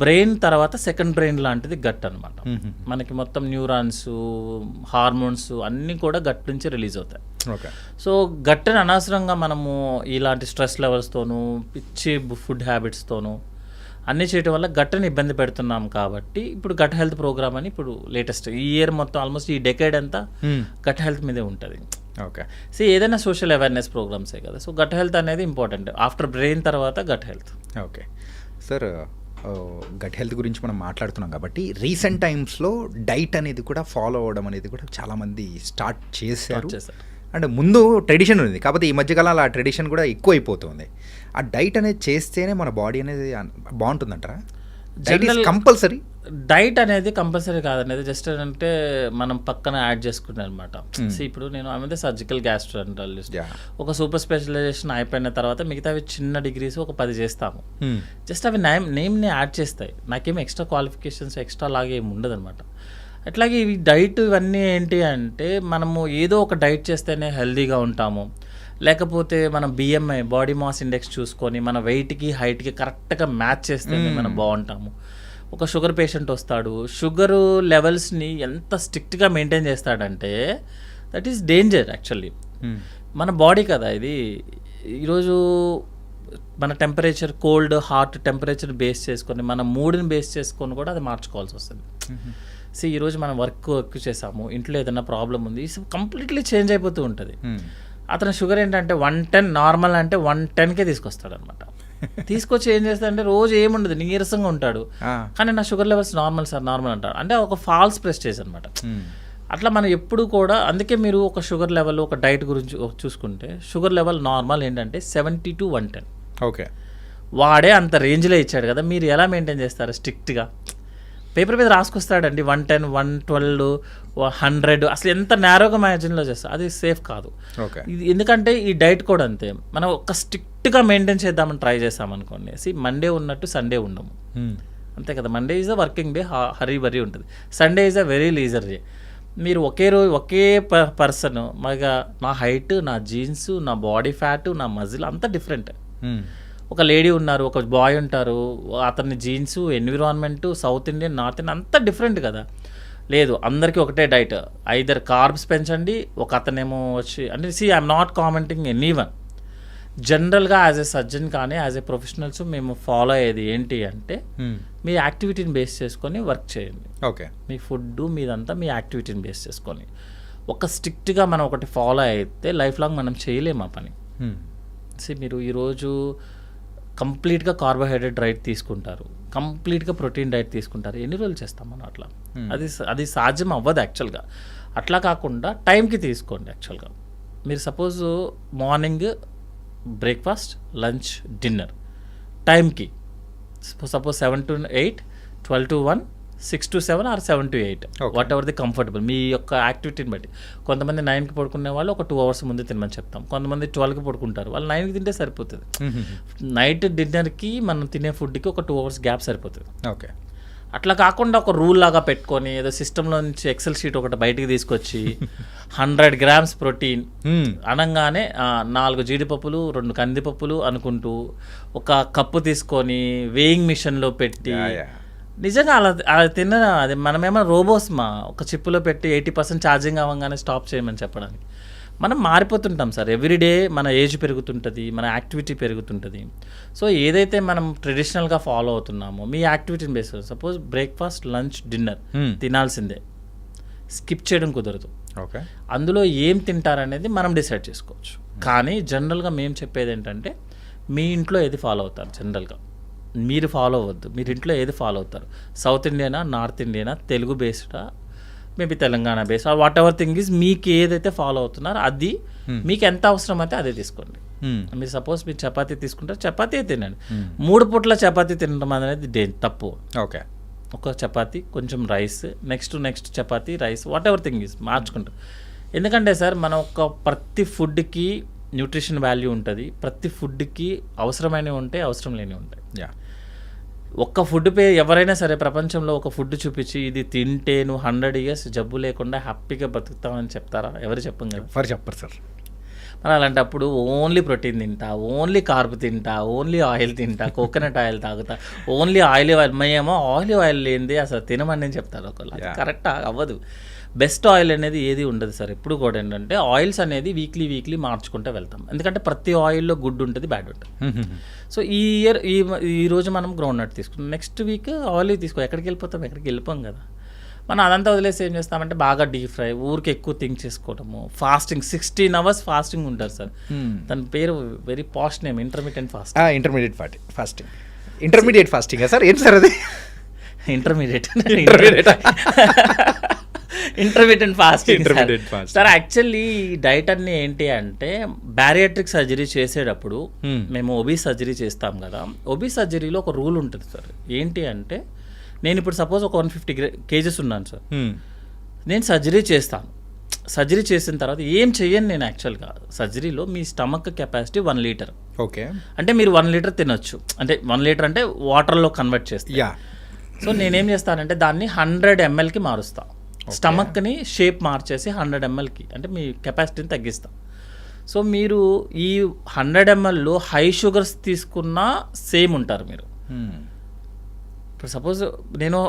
Brain తర్వాత second brain లాంటిది gut అనమాట. మనకి మొత్తం న్యూరాన్స్, హార్మోన్స్ అన్నీ కూడా గట్ నుంచి రిలీజ్ అవుతాయి. ఓకే. సో గట్ని అనవసరంగా మనము ఇలాంటి స్ట్రెస్ లెవెల్స్తోనూ, పిచ్చి ఫుడ్ హ్యాబిట్స్తోనూ అన్నీ చేయటం వల్ల గట్ని ఇబ్బంది పెడుతున్నాం. కాబట్టి ఇప్పుడు గట్ హెల్త్ ప్రోగ్రామ్ అని ఇప్పుడు లేటెస్ట్ ఈ ఇయర్ మొత్తం ఆల్మోస్ట్ ఈ డెకేడ్ అంతా గట్ హెల్త్ మీదే ఉంటుంది. ఓకే. సో ఏదైనా సోషల్ అవేర్నెస్ ప్రోగ్రామ్సే కదా. సో గట్ హెల్త్ అనేది ఇంపార్టెంట్. ఆఫ్టర్ బ్రెయిన్ తర్వాత gut health. Okay sir, gut health గురించి మనం మాట్లాడుతున్నాం కాబట్టి రీసెంట్ టైమ్స్లో డైట్ అనేది కూడా ఫాలో అవ్వడం అనేది కూడా చాలామంది స్టార్ట్ చేశారు. అంటే ముందు ట్రెడిషన్ ఉంది, కాకపోతే ఈ మధ్యకాలంలో ఆ ట్రెడిషన్ కూడా ఎక్కువ అయిపోతుంది. ఆ డైట్ అనేది చేస్తేనే మన బాడీ అనేది బాగుంటుందంటారా? కంపల్సరీ డైట్ అనేది కంపల్సరీ కాదనేది జస్ట్ అంటే మనం పక్కన యాడ్ చేసుకున్నాను అనమాట. ఇప్పుడు నేను ఆమె సర్జికల్ గ్యాస్ట్రోఎంటరాలజిస్ట్, ఒక సూపర్ స్పెషలైజేషన్ అయిపోయిన తర్వాత మిగతా అవి చిన్న డిగ్రీస్ ఒక 10 చేస్తాము. జస్ట్ అవి నేమ్ని యాడ్ చేస్తాయి. నాకేం ఎక్స్ట్రా క్వాలిఫికేషన్స్ ఎక్స్ట్రా లాగా ఏమి ఉండదు అనమాట. అట్లాగే ఇవి డైట్ ఇవన్నీ ఏంటి అంటే మనము ఏదో ఒక డైట్ చేస్తేనే హెల్దీగా ఉంటాము, లేకపోతే మనం బిఎంఐ బాడీ మాస్ ఇండెక్స్ చూసుకొని మన వెయిట్కి హైట్కి కరెక్ట్గా మ్యాచ్ చేస్తేనే మనం బాగుంటాము. ఒక షుగర్ పేషెంట్ వస్తాడు, షుగర్ లెవెల్స్ని ఎంత స్ట్రిక్ట్గా మెయింటైన్ చేస్తాడంటే దట్ ఈస్ డేంజర్ యాక్చువల్లీ. మన బాడీ కదా ఇది. ఈరోజు మన temperature, cold hot temperature base చేసుకొని మన మూడ్ని బేస్ చేసుకొని కూడా అది మార్చుకోవాల్సి వస్తుంది. ఈరోజు మనం వర్క్ చేసాము, ఇంట్లో ఏదైనా ప్రాబ్లం ఉంది, కంప్లీట్లీ చేంజ్ అయిపోతూ ఉంటుంది. అతని షుగర్ ఏంటంటే 110 నార్మల్ అంటే 110కే తీసుకొస్తాడు అనమాట. తీసుకొచ్చి ఏం చేస్తాడంటే రోజు ఏముండదు, నీరసంగా ఉంటాడు, కానీ నా sugar levels normal sir normal అంటాడు. అంటే ఒక ఫాల్స్ ప్రెస్టేజ్ అనమాట. అట్లా మనం ఎప్పుడు కూడా, అందుకే మీరు ఒక షుగర్ లెవెల్ ఒక డైట్ గురించి చూసుకుంటే షుగర్ లెవెల్ నార్మల్ ఏంటంటే 70 to 110. ఓకే. వాడే అంత రేంజ్లో ఇచ్చాడు కదా, మీరు ఎలా మెయింటైన్ చేస్తారు? స్ట్రిక్ట్గా పేపర్ మీద రాసుకొస్తాడండి 110, 112, 100, అసలు ఎంత నేరోగా మ్యాజిన్లో చేస్తారు. అది సేఫ్ కాదు. ఇది ఎందుకంటే ఈ డైట్ కూడా అంతే. మనం ఒక స్ట్రిక్ట్గా మెయింటైన్ చేద్దామని ట్రై చేస్తామనుకోండి, మండే ఉన్నట్టు సండే ఉండము, అంతే కదా. Monday is a working day, hurry burry ఉంటుంది. Sunday is a very leisure day. మీరు ఒకే రోజు ఒకే పర్సన్, మగా నా హైట్, నా జీన్స్, నా బాడీ ఫ్యాట్, నా మజిల్ అంతా డిఫరెంట్. ఒక లేడీ ఉన్నారు, ఒక బాయ్ ఉంటారు, అతని jeans, environment, south Indian, north Indian అంతా డిఫరెంట్ కదా. లేదు అందరికీ ఒకటే డైట్, ఐదర్ కార్బ్స్ పెంచండి, ఒక అతనేమో వచ్చి అంటే ఐఎమ్ నాట్ కామెంటింగ్ ఎనీవన్. జనరల్గా యాజ్ ఏ సర్జన్ కానీ యాజ్ ఏ ప్రొఫెషనల్స్ మేము ఫాలో అయ్యేది ఏంటి అంటే మీ యాక్టివిటీని బేస్ చేసుకొని వర్క్ చేయండి. ఓకే. మీ ఫుడ్ మీదంతా మీ యాక్టివిటీని బేస్ చేసుకొని ఒక స్ట్రిక్ట్గా మనం ఒకటి ఫాలో అయితే లైఫ్ లాంగ్ మనం చేయలేము ఆ పని. మీరు ఈరోజు కంప్లీట్గా కార్బోహైడ్రేట్ డైట్ తీసుకుంటారు, కంప్లీట్గా ప్రోటీన్ డైట్ తీసుకుంటారు, ఎన్ని రోజులు చేస్తాం మనం అట్లా? అది సాధ్యం అవ్వదు యాక్చువల్గా. అట్లా కాకుండా టైంకి తీసుకోండి. యాక్చువల్గా మీరు suppose morning breakfast, lunch, dinner టైంకి, suppose 7 to 8, 12 to 1, 6 to 7 or 7 to 8, whatever the comfortable మీ యొక్క యాక్టివిటీని బట్టి. కొంతమంది 9కి పడుకునే వాళ్ళు ఒక 2 hours ముందు తినమని చెప్తాం, కొంతమంది 12కి పడుకుంటారు, వాళ్ళు 9కి తింటే సరిపోతుంది. నైట్ డిన్నర్కి మనం తినే ఫుడ్కి ఒక 2 hours గ్యాప్ సరిపోతుంది. ఓకే. అట్లా కాకుండా ఒక రూల్ లాగా పెట్టుకొని ఏదో సిస్టంలో నుంచి ఎక్సెల్ షీట్ ఒకటి బయటికి తీసుకొచ్చి 100 grams ప్రోటీన్ అనగానే 4 జీడిపప్పులు 2 కందిపప్పులు అనుకుంటూ ఒక కప్పు తీసుకొని వేయింగ్ మిషన్లో పెట్టి, నిజంగా అలా తిన్న అది మనమేమో రోబోస్ ఒక చిప్పులో పెట్టి 80% ఛార్జింగ్ అవ్వగానే స్టాప్ చేయమని చెప్పడానికి. మనం మారిపోతుంటాం సార్, ఎవ్రీడే మన ఏజ్ పెరుగుతుంటుంది, మన యాక్టివిటీ పెరుగుతుంటుంది. సో ఏదైతే మనం ట్రెడిషనల్గా ఫాలో అవుతున్నామో మీ యాక్టివిటీని base, suppose breakfast, lunch, dinner తినాల్సిందే, స్కిప్ చేయడం కుదరదు. ఓకే. అందులో ఏం తింటారనేది మనం డిసైడ్ చేసుకోవచ్చు. కానీ జనరల్గా మేము చెప్పేది ఏంటంటే మీ ఇంట్లో ఏది ఫాలో అవుతారు, జనరల్గా మీరు ఫాలో అవ్వద్దు. మీరు ఇంట్లో ఏది ఫాలో అవుతారు, సౌత్ ఇండియనా, నార్త్ ఇండియనా, తెలుగు బేస్డా, maybe Telangana base, whatever thing is మీకు ఏదైతే ఫాలో అవుతున్నారో అది మీకు ఎంత అవసరం అయితే అదే తీసుకోండి. మీరు సపోజ్ మీరు చపాతీ తీసుకుంటారు, చపాతీ తినండి. 3 పూట్ల చపాతీ తినడం అనేది తప్పు. ఓకే. ఒక చపాతీ, కొంచెం rice, next chapati, rice, what ever thing is మార్చుకుంటారు. ఎందుకంటే సార్ మనం ప్రతి ఫుడ్కి న్యూట్రిషన్ వాల్యూ ఉంటుంది, ప్రతి ఫుడ్కి అవసరమైనవి ఉంటాయి, అవసరం లేనివి ఉంటాయి. ఒక్క ఫుడ్ ఎవరైనా సరే ప్రపంచంలో ఒక ఫుడ్ చూపించి ఇది తింటే నువ్వు 100 years జబ్బు లేకుండా హ్యాపీగా బతుకుతామని చెప్తారా? ఎవరు చెప్పం కదా. ఎవరు చెప్పరు సార్. మరి అలాంటప్పుడు ఓన్లీ ప్రోటీన్ తింటా, ఓన్లీ కార్బ్ తింటా, ఓన్లీ ఆయిల్ తింటా, కోకోనట్ ఆయిల్ తాగుతా, ఓన్లీ ఆయిల్ మేమో ఆయిల్ లేనిది అసలు తినమని చెప్తారు ఒకళ్ళు. కరెక్ట్ అవ్వదు. బెస్ట్ ఆయిల్ అనేది ఏది ఉండదు సార్. ఎప్పుడు కూడా ఏంటంటే ఆయిల్స్ అనేది వీక్లీ మార్చుకుంటూ వెళ్తాం. ఎందుకంటే ప్రతి ఆయిల్లో గుడ్ ఉంటుంది, బ్యాడ్ ఉంటుంది. సో ఈ రోజు మనం గ్రౌండ్ నట్ తీసుకున్నాం, నెక్స్ట్ వీక్ ఆయిల్ తీసుకో, ఎక్కడికి వెళ్ళిపోం కదా. మనం అదంతా వదిలేసి ఏం చేస్తామంటే బాగా డీప్ ఫ్రై, ఊరికి ఎక్కువ థింక్ చేసుకోవటము, ఫాస్టింగ్ 16 hours ఫాస్టింగ్ ఉంటారు సార్. దాని పేరు very past name, intermediate fasting sir. ఏంటి సార్ అది? Intermediate fasting sir. Actually diet అన్ని ఏంటి అంటే బ్యారియాట్రిక్ సర్జరీ చేసేటప్పుడు మేము ఒబీస్ సర్జరీ చేస్తాం కదా, ఒబీస్ సర్జరీలో ఒక రూల్ ఉంటుంది సార్. ఏంటి అంటే నేను ఇప్పుడు సపోజ్ ఒక 150 kgs ఉన్నాను సార్, నేను సర్జరీ చేస్తాను. సర్జరీ చేసిన తర్వాత ఏం చెయ్యను నేను. యాక్చువల్గా సర్జరీలో మీ స్టమక్ కెపాసిటీ 1 liter. ఓకే, అంటే మీరు 1 liter తినొచ్చు. అంటే 1 liter అంటే వాటర్లో కన్వర్ట్ చేస్తా. సో నేనేం చేస్తానంటే దాన్ని 100 mlకి మారుస్తాను. స్టమక్ని షేప్ మార్చేసి 100 mlకి, అంటే మీ కెపాసిటీని తగ్గిస్తాం. సో మీరు ఈ 100 mlలో హై షుగర్స్ తీసుకున్నా సేమ్ ఉంటారు మీరు. ఇప్పుడు సపోజ్ నేను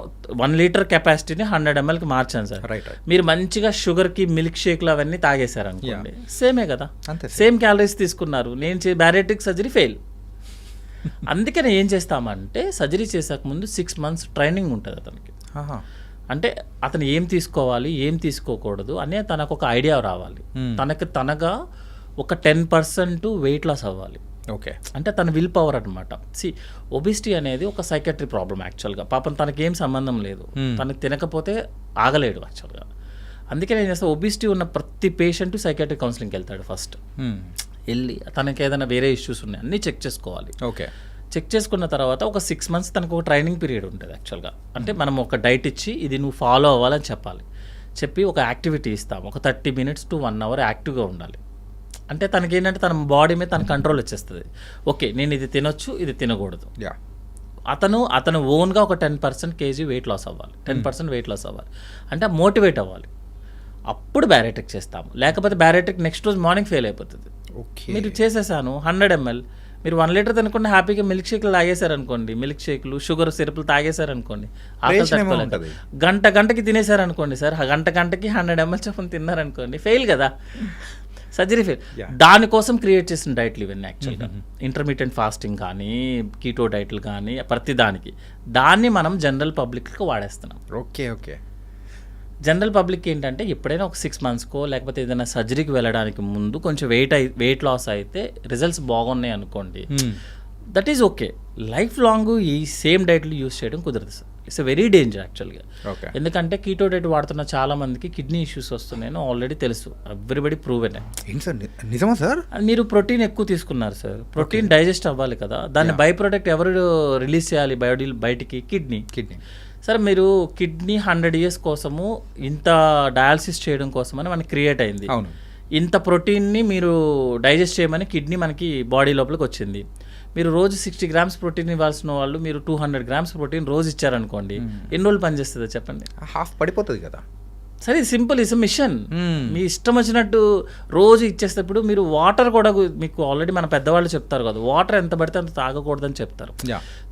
1 liter కెపాసిటీని 100 mlకి మార్చాను సార్. మీరు మంచిగా షుగర్కి మిల్క్ షేక్లు అవన్నీ తాగేశారు అనుకోండి, సేమే కదా, సేమ్ క్యాలరీస్ తీసుకున్నారు. నేను బ్యారియాట్రిక్ సర్జరీ ఫెయిల్. అందుకని ఏం చేస్తామంటే సర్జరీ చేసాక ముందు 6 months ట్రైనింగ్ ఉంటుంది అతనికి. అంటే అతను ఏం తీసుకోవాలి, ఏం తీసుకోకూడదు అనే తనకు ఒక ఐడియా రావాలి. తనగా ఒక 10% వెయిట్ లాస్ అవ్వాలి. ఓకే, అంటే తన విల్ పవర్ అనమాట. ఒబిసిటీ అనేది ఒక సైకాట్రీ ప్రాబ్లం యాక్చువల్గా. పాపం తనకేం సంబంధం లేదు, తనకు తినకపోతే ఆగలేడు యాక్చువల్గా. అందుకే నేను చేస్తాను, ఒబిసిటీ ఉన్న ప్రతి పేషెంట్ సైకాట్రీ కౌన్సిలింగ్కి వెళ్తాడు ఫస్ట్. వెళ్ళి తనకి ఏదైనా వేరే ఇష్యూస్ ఉన్నాయి అన్నీ చెక్ చేసుకోవాలి. ఓకే, చెక్ చేసుకున్న తర్వాత ఒక 6 months తనకు ఒక ట్రైనింగ్ పీరియడ్ ఉంటుంది యాక్చువల్గా. అంటే మనం ఒక డైట్ ఇచ్చి ఇది నువ్వు ఫాలో అవ్వాలని చెప్పి ఒక యాక్టివిటీ ఇస్తాము. ఒక 30 minutes to 1 hour యాక్టివ్గా ఉండాలి. అంటే తనకి ఏంటంటే తన బాడీ మీద తన కంట్రోల్ వచ్చేస్తుంది. ఓకే, నేను ఇది తినొచ్చు, ఇది తినకూడదు. అతను ఓన్గా ఒక 10% kg వెయిట్ లాస్ అవ్వాలి, 10% వెయిట్ లాస్ అవ్వాలి. అంటే మోటివేట్ అవ్వాలి. అప్పుడు బ్యారియాట్రిక్ చేస్తాము. లేకపోతే బ్యారియాట్రిక్ నెక్స్ట్ రోజు మార్నింగ్ ఫెయిల్ అయిపోతుంది. మీరు చేసేసాను 100 ml, మీరు 1 liter తినకుండా హ్యాపీగా మిల్క్ షేక్లు తాగేశారనుకోండి, మిల్క్ షేక్లు షుగర్ సిరప్లు తాగేశారనుకోండి, గంటకి తినేశారనుకోండి సార్, గంటకి 100 ml చొప్పున తిన్నారనుకోండి, ఫెయిల్ కదా, సర్జరీ ఫెయిల్. దానికోసం క్రియేట్ చేసిన డైట్లు ఇవన్నీ యాక్చువల్గా. ఇంటర్మీడియట్ ఫాస్టింగ్ కానీ, కీటో డైట్లు కానీ, ప్రతి దాన్ని మనం జనరల్ పబ్లిక్కి వాడేస్తున్నాం. ఓకే, జనరల్ పబ్లిక్ ఏంటంటే ఎప్పుడైనా ఒక 6 monthsకో లేకపోతే ఏదైనా సర్జరీకి వెళ్ళడానికి ముందు కొంచెం వెయిట్ లాస్ అయితే రిజల్ట్స్ బాగున్నాయి అనుకోండి, that is okay. Life long ఈ సేమ్ డైట్లు యూస్ చేయడం కుదరదు sir. It's a very danger యాక్చువల్గా. ఎందుకంటే కీటో డైట్ వాడుతున్న చాలా మందికి కిడ్నీ ఇష్యూస్ వస్తున్నాయని ఆల్రెడీ తెలుసు, ఎవ్రీబడి ప్రూవెన్. నిజమా సార్? మీరు ప్రోటీన్ ఎక్కువ తీసుకున్నారు సార్, ప్రోటీన్ డైజెస్ట్ అవ్వాలి కదా, దాన్ని బై ప్రొడక్ట్ ఎవరు రిలీజ్ చేయాలి బయటికి? కిడ్నీ. సరే, మీరు కిడ్నీ 100 years కోసము ఇంత డయాలసిస్ చేయడం కోసమని మనకి క్రియేట్ అయింది. ఇంత ప్రోటీన్ని మీరు డైజెస్ట్ చేయమని కిడ్నీ మనకి బాడీ లోపలికి వచ్చింది. మీరు రోజు 60 grams ప్రోటీన్ ఇవ్వాల్సిన వాళ్ళు మీరు 200 grams ప్రోటీన్ రోజు ఇచ్చారనుకోండి, ఎన్ని రోజులు పనిచేస్తుందో చెప్పండి? హాఫ్ పడిపోతుంది కదా. సరే, సింపుల్, ఇస్ మిషన్. మీ ఇష్టం వచ్చినట్టు రోజు ఇచ్చేటప్పుడు మీరు వాటర్ కూడా, మీకు ఆల్రెడీ మన పెద్దవాళ్ళు చెప్తారు కదా, వాటర్ ఎంత పడితే అంత తాగకూడదని చెప్తారు.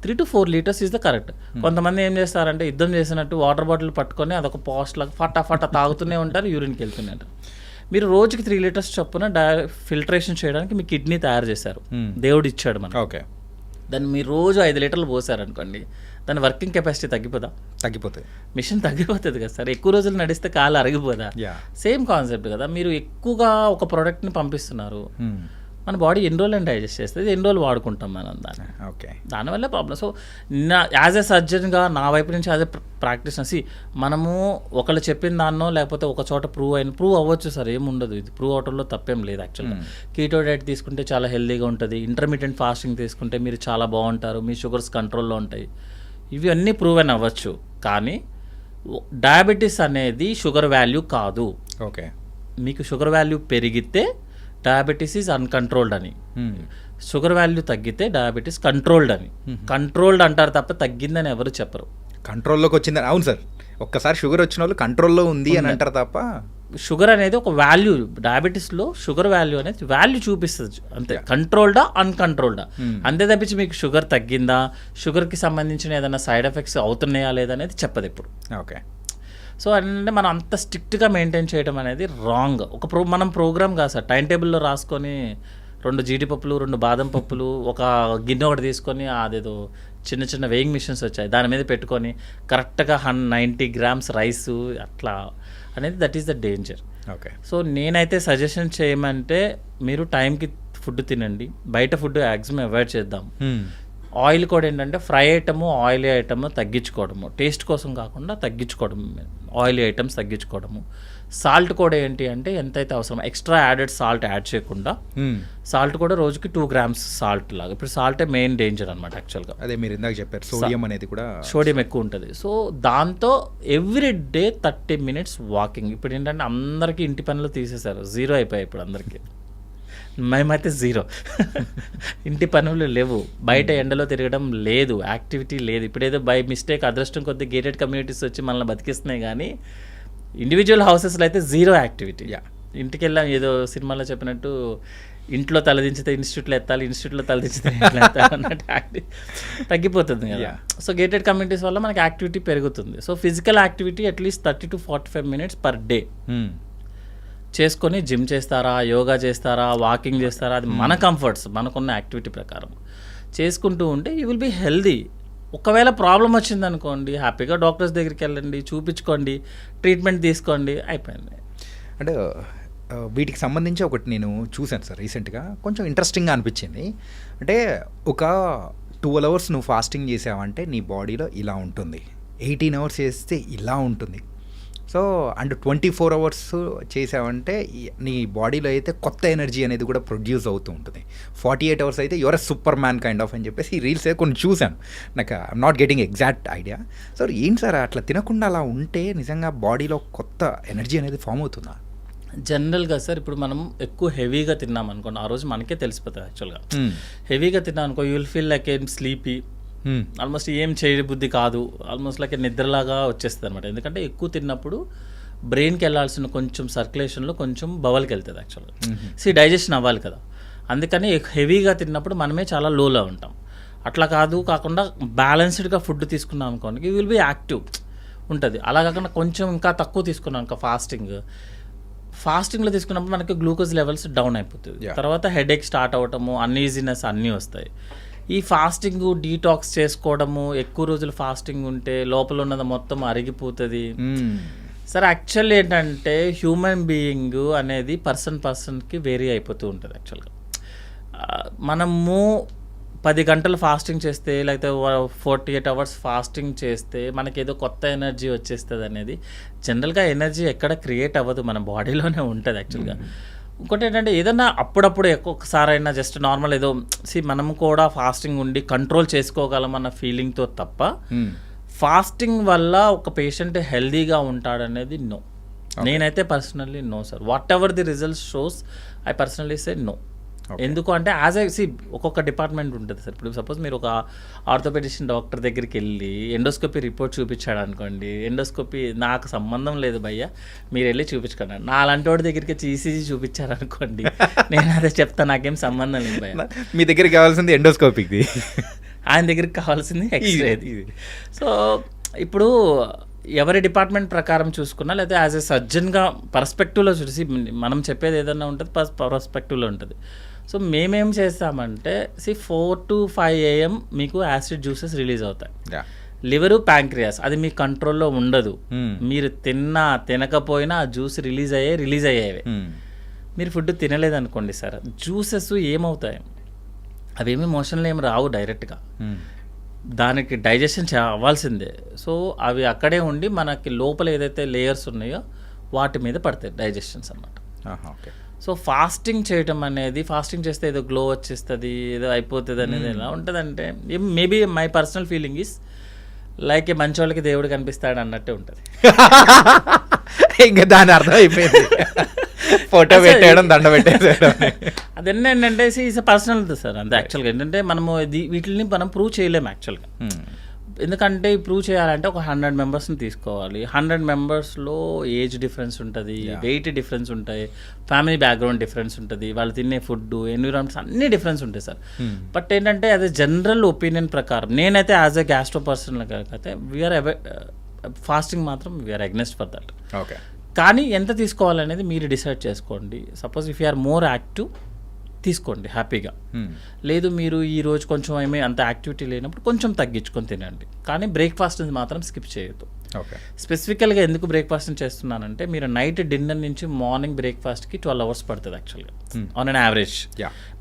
3 to 4 liters is the correct. కొంతమంది ఏం చేస్తారంటే యుద్ధం చేసినట్టు వాటర్ బాటిల్ పట్టుకొని అదొక పాస్ట్ లాగా ఫటా తాగుతూనే ఉంటారు, యూరిన్కి వెళ్తూనే ఉంటారు. మీరు రోజుకి 3 liters చొప్పున ఫిల్టరేషన్ చేయడానికి మీ కిడ్నీ తయారు చేశారు, దేవుడు ఇచ్చాడు మనకు. ఓకే, దాన్ని మీరు రోజు 5 లీటర్లు పోసారనుకోండి, దాని వర్కింగ్ కెపాసిటీ తగ్గిపోతుంది, మిషన్ తగ్గిపోతుంది కదా సార్. ఎక్కువ రోజులు నడిస్తే కాలు అరిగిపోదా? సేమ్ కాన్సెప్ట్ కదా. మీరు ఎక్కువగా ఒక ప్రోడక్ట్ని పంపిస్తున్నారు, మన బాడీ ఎన్ని రోజులు డైజెస్ట్ చేస్తుంది, ఎన్ని రోజులు వాడుకుంటాం మనం దాన్ని. ఓకే, దానివల్ల ప్రాబ్లం. సో యాజ్ ఎ సర్జన్గా నా వైపు నుంచి యాజ్ ఎ ప్రాక్టీస్ మనము ఒకళ్ళు చెప్పిన దాన్నో లేకపోతే ఒక చోట ప్రూవ్ అవ్వచ్చు సార్, ఏముండదు, ఇది ప్రూవ్ అవటంలో తప్పేం లేదు యాక్చువల్గా. కీటో డైట్ తీసుకుంటే చాలా హెల్తీగా ఉంటుంది, ఇంటర్మీడియట్ ఫాస్టింగ్ తీసుకుంటే మీరు చాలా బాగుంటారు, మీ షుగర్స్ కంట్రోల్లో ఉంటాయి, ఇవి అన్నీ ప్రూవెన్ అవ్వచ్చు. కానీ డయాబెటీస్ అనేది షుగర్ వాల్యూ కాదు. ఓకే, మీకు షుగర్ వాల్యూ పెరిగితే డయాబెటీస్ ఈజ్ అన్కంట్రోల్డ్ అని, షుగర్ వాల్యూ తగ్గితే డయాబెటీస్ కంట్రోల్డ్ అని. కంట్రోల్డ్ అంటారు తప్ప తగ్గిందని ఎవరు చెప్పరు. కంట్రోల్లోకి వచ్చిందని. అవును సార్, ఒక్కసారి షుగర్ వచ్చిన వాళ్ళు కంట్రోల్లో ఉంది అని అంటారు తప్ప షుగర్ అనేది ఒక వాల్యూ, డయాబెటీస్లో షుగర్ వాల్యూ అనేది వాల్యూ చూపిస్తుంది అంతే, కంట్రోల్డా అన్కంట్రోల్డా అంతే తప్పించి మీకు షుగర్ తగ్గిందా, షుగర్కి సంబంధించిన ఏదైనా సైడ్ ఎఫెక్ట్స్ అవుతున్నాయా లేదా అనేది చెప్పదు ఇప్పుడు. ఓకే. సో అంటే మనం అంత స్ట్రిక్ట్గా మెయింటైన్ చేయడం అనేది రాంగ్. మనం ప్రోగ్రామ్ కాదు సార్, టైం టేబుల్లో రాసుకొని 2 జీడిపప్పులు 2 బాదం పప్పులు ఒక గిన్నె ఒకటి తీసుకొని అదేదో చిన్న చిన్న వెయింగ్ మిషన్స్ వచ్చాయి దాని మీద పెట్టుకొని కరెక్ట్గా 90 grams రైస్ అట్లా అనేది that is the danger. Okay. So నేనైతే సజెషన్ చేయమంటే మీరు టైంకి ఫుడ్ తినండి, బయట ఫుడ్ మ్యాక్సిమం అవాయిడ్ చేద్దాం. ఆయిల్ కూడా ఏంటంటే ఫ్రై ఐటము ఆయిలీ ఐటమ్ తగ్గించుకోవడము, టేస్ట్ కోసం కాకుండా తగ్గించుకోవడం, ఆయిలీ ఐటమ్స్ తగ్గించుకోవడము. సాల్ట్ కూడా ఏంటి అంటే ఎంతైతే అవసరం ఎక్స్ట్రా యాడెడ్ సాల్ట్ యాడ్ చేయకుండా, సాల్ట్ కూడా రోజుకి 2 grams సాల్ట్ లాగా. ఇప్పుడు సాల్టే మెయిన్ డేంజర్ అనమాట యాక్చువల్గా. అదే మీరు ఇందాక చెప్పారు సోడియం అనేది కూడా, సోడియం ఎక్కువ ఉంటుంది. సో దాంతో ఎవ్రీ డే 30 minutes వాకింగ్. ఇప్పుడు ఏంటంటే అందరికీ ఇంటి పనులు తీసేశారు, 0 అయిపోయాయి ఇప్పుడు అందరికీ. మేమైతే 0 ఇంటి పనులు లేవు, బయట ఎండలో తిరగడం లేదు, యాక్టివిటీ లేదు. ఇప్పుడేదో బై మిస్టేక్ అదృష్టం కొద్ది గేటెడ్ కమ్యూనిటీస్ వచ్చి మనల్ని బతికిస్తున్నాయి, కానీ ఇండివిజువల్ హౌసెస్లో అయితే 0 యాక్టివిటీ. ఇంటికి వెళ్ళాం ఏదో సినిమాలో చెప్పినట్టు, ఇంట్లో తలదించితే ఇన్స్టిట్యూట్లో ఎత్తాలి, ఇన్స్టిట్యూట్లో తలదించితే ఇంట్లో ఎత్తాలి అన్నట్టు తగ్గిపోతుంది కదా. సో గేటెడ్ కమ్యూనిటీస్ వల్ల మనకి యాక్టివిటీ పెరుగుతుంది. So physical activity at least 30 to 45 minutes per day చేసుకొని, జిమ్ చేస్తారా, యోగా చేస్తారా, వాకింగ్ చేస్తారా, అది మన కంఫర్ట్స్, మనకున్న యాక్టివిటీ ప్రకారం చేసుకుంటూ ఉంటే యూ విల్ బీ హెల్దీ. ఒకవేళ ప్రాబ్లం వచ్చింది అనుకోండి, హ్యాపీగా డాక్టర్స్ దగ్గరికి వెళ్ళండి, చూపించుకోండి, ట్రీట్మెంట్ తీసుకోండి, అయిపోయింది. అంటే వీటికి సంబంధించి ఒకటి నేను చూశాను సార్ రీసెంట్గా, కొంచెం ఇంట్రెస్టింగ్గా అనిపించింది. అంటే ఒక 12 hours నువ్వు ఫాస్టింగ్ చేసావంటే నీ బాడీలో ఇలా ఉంటుంది, 18 hours చేస్తే ఇలా ఉంటుంది. సో అండ్ 24 hours చేసావంటే నీ బాడీలో అయితే కొత్త ఎనర్జీ అనేది కూడా ప్రొడ్యూస్ అవుతూ ఉంటుంది. 48 hours అయితే you're super man kind of అని చెప్పేసి ఈ రీల్స్ కొన్ని చూశాను. నాకు I'm not getting exact idea. So ఏంటి సార్ అట్లా తినకుండా అలా ఉంటే నిజంగా బాడీలో కొత్త ఎనర్జీ అనేది ఫామ్ అవుతుందా? జనరల్గా సార్ ఇప్పుడు మనం ఎక్కువ హెవీగా తిన్నాం అనుకోండి, ఆ రోజు మనకే తెలిసిపోతుంది యాక్చువల్గా. హెవీగా తిన్నాం అనుకో, యూ విల్ ఫీల్ లైక్ ఏం స్లీపీ, ఆల్మోస్ట్ ఏం చేయబుద్ధి కాదు, ఆల్మోస్ట్ లైక్ నిద్రలాగా వచ్చేస్తుంది అనమాట. ఎందుకంటే ఎక్కువ తిన్నప్పుడు బ్రెయిన్కి వెళ్ళాల్సిన కొంచెం సర్క్యులేషన్లో కొంచెం బవల్కి వెళ్తుంది యాక్చువల్గా. డైజెషన్ అవ్వాలి కదా, అందుకని హెవీగా తిన్నప్పుడు మనమే చాలా లోలో ఉంటాం. అట్లా కాకుండా బ్యాలెన్స్డ్గా ఫుడ్ తీసుకున్నాం అనుకోండి, యూ విల్ బీ యాక్టివ్ ఉంటుంది. అలా కాకుండా కొంచెం ఇంకా తక్కువ తీసుకున్నాం అనుకో, ఫాస్టింగ్లో తీసుకున్నప్పుడు మనకి గ్లూకోజ్ లెవెల్స్ డౌన్ అయిపోతుంది, తర్వాత హెడేక్ స్టార్ట్ అవ్వటము, అన్ఈజీనెస్ అన్నీ వస్తాయి. ఈ ఫాస్టింగ్ డీటాక్స్ చేసుకోవడము, ఎక్కువ రోజులు ఫాస్టింగ్ ఉంటే లోపల ఉన్నది మొత్తం అరిగిపోతుంది. సరే యాక్చువల్లీ ఏంటంటే హ్యూమన్ బీయింగ్ అనేది పర్సన్కి వేరీ అయిపోతూ ఉంటుంది యాక్చువల్గా. మనము 10 గంటలు ఫాస్టింగ్ చేస్తే, లేకపోతే 48 hours ఫాస్టింగ్ చేస్తే మనకి ఏదో కొత్త ఎనర్జీ వచ్చేస్తుంది అనేది జనరల్గా ఎనర్జీ ఎక్కడ క్రియేట్ అవ్వదు, మన బాడీలోనే ఉంటుంది యాక్చువల్గా. ఇంకోటి ఏంటంటే ఏదన్నా అప్పుడప్పుడు ఒక్కొక్కసారైనా జస్ట్ నార్మల్ ఏదో మనం కూడా ఫాస్టింగ్ ఉండి కంట్రోల్ చేసుకోగలం అన్న ఫీలింగ్తో తప్ప ఫాస్టింగ్ వల్ల ఒక పేషెంట్ హెల్దీగా ఉంటాడనేది నో. నేనైతే personally no sir. Whatever the results shows I personally say no. ఎందుకు అంటే ఒక్కొక్క డిపార్ట్మెంట్ ఉంటుంది సార్. ఇప్పుడు సపోజ్ మీరు ఒక ఆర్థోపెడిషన్ డాక్టర్ దగ్గరికి వెళ్ళి ఎండోస్కోపీ రిపోర్ట్ చూపించాడు అనుకోండి, ఎండోస్కోపీ నాకు సంబంధం లేదు భయ్య, మీరు వెళ్ళి చూపించుకోండి. నా అలాంటి వాడి దగ్గరికి ఈసీజీ చూపించారు అనుకోండి, నేను అదే చెప్తాను, నాకేం సంబంధం లేదు భయ్య. మీ దగ్గరికి కావాల్సింది ఎండోస్కోపీకి, ఆయన దగ్గరికి కావాల్సింది ఎక్స్రేది. సో ఇప్పుడు ఎవరి డిపార్ట్మెంట్ ప్రకారం చూసుకున్నా, లేదా యాజ్ ఎ సర్జన్గా పర్స్పెక్టివ్లో చూసి మనం చెప్పేది ఏదైనా ఉంటుంది, పర్స్పెక్టివ్లో ఉంటుంది. సో మేమేం చేస్తామంటే 4 to 5 AM మీకు యాసిడ్ జ్యూసెస్ రిలీజ్ అవుతాయి. లివరు, ప్యాంక్రియాస్ అది మీ కంట్రోల్లో ఉండదు. మీరు తినకపోయినా ఆ జ్యూస్ రిలీజ్ అయ్యేవి. మీరు ఫుడ్ తినలేదనుకోండి సార్, జ్యూసెస్ ఏమవుతాయి, అవేమీ మోషన్లో ఏమి రావు డైరెక్ట్గా, దానికి డైజెషన్ అవ్వాల్సిందే. సో అవి అక్కడే ఉండి మనకి లోపల ఏదైతే లేయర్స్ ఉన్నాయో వాటి మీద పడతాయి డైజెషన్స్ అన్నమాట. సో ఫాస్టింగ్ చేయటం అనేది, ఫాస్టింగ్ చేస్తే ఏదో గ్లో వచ్చేస్తుంది, ఏదో అయిపోతుంది అనేది ఎలా ఉంటుందంటే, maybe my personal feeling is like మంచి వాళ్ళకి దేవుడు కనిపిస్తాడు అన్నట్టే ఉంటుంది. ఇంకా దాని అర్థం అయిపోయింది, ఫోటో పెట్టేయడం, దండ పెట్టేయడం. అదన్నీ ఏంటంటే ఈజ్ పర్సనల్ సార్. అంతే యాక్చువల్గా ఏంటంటే మనము వీటిని మనం ప్రూవ్ చేయలేము యాక్చువల్గా. ఎందుకంటే ప్రూవ్ చేయాలంటే ఒక 100 మెంబర్స్ని తీసుకోవాలి. 100 మెంబర్స్లో ఏజ్ డిఫరెన్స్ ఉంటుంది, వెయిట్ డిఫరెన్స్ ఉంటాయి, ఫ్యామిలీ బ్యాక్గ్రౌండ్ డిఫరెన్స్ ఉంటుంది, వాళ్ళు తినే ఫుడ్, ఎన్విరాన్మెంట్స్ అన్నీ డిఫరెన్స్ ఉంటాయి సార్. బట్ ఏంటంటే అదే జనరల్ ఒపీనియన్ ప్రకారం నేనైతే యాజ్ ఎ గ్యాస్ట్రో పర్సన్ అయితే వీఆర్ ఫాస్టింగ్ మాత్రం we are against for that. Okay, కానీ ఎంత తీసుకోవాలనేది మీరు డిసైడ్ చేసుకోండి. Suppose if you are more active తీసుకోండి హ్యాపీగా. లేదు మీరు ఈరోజు కొంచెం ఏమీ అంత యాక్టివిటీ లేనప్పుడు కొంచెం తగ్గించుకొని తినండి, కానీ బ్రేక్ఫాస్ట్ మాత్రం స్కిప్ చేయొద్దు. ఓకే, స్పెసిఫికల్గా ఎందుకు బ్రేక్ఫాస్ట్ చేస్తున్నానంటే మీరు నైట్ డిన్నర్ నుంచి మార్నింగ్ బ్రేక్ఫాస్ట్కి 12 hours పడుతుంది యాక్చువల్గా ఆన్ అన్ యావరేజ్.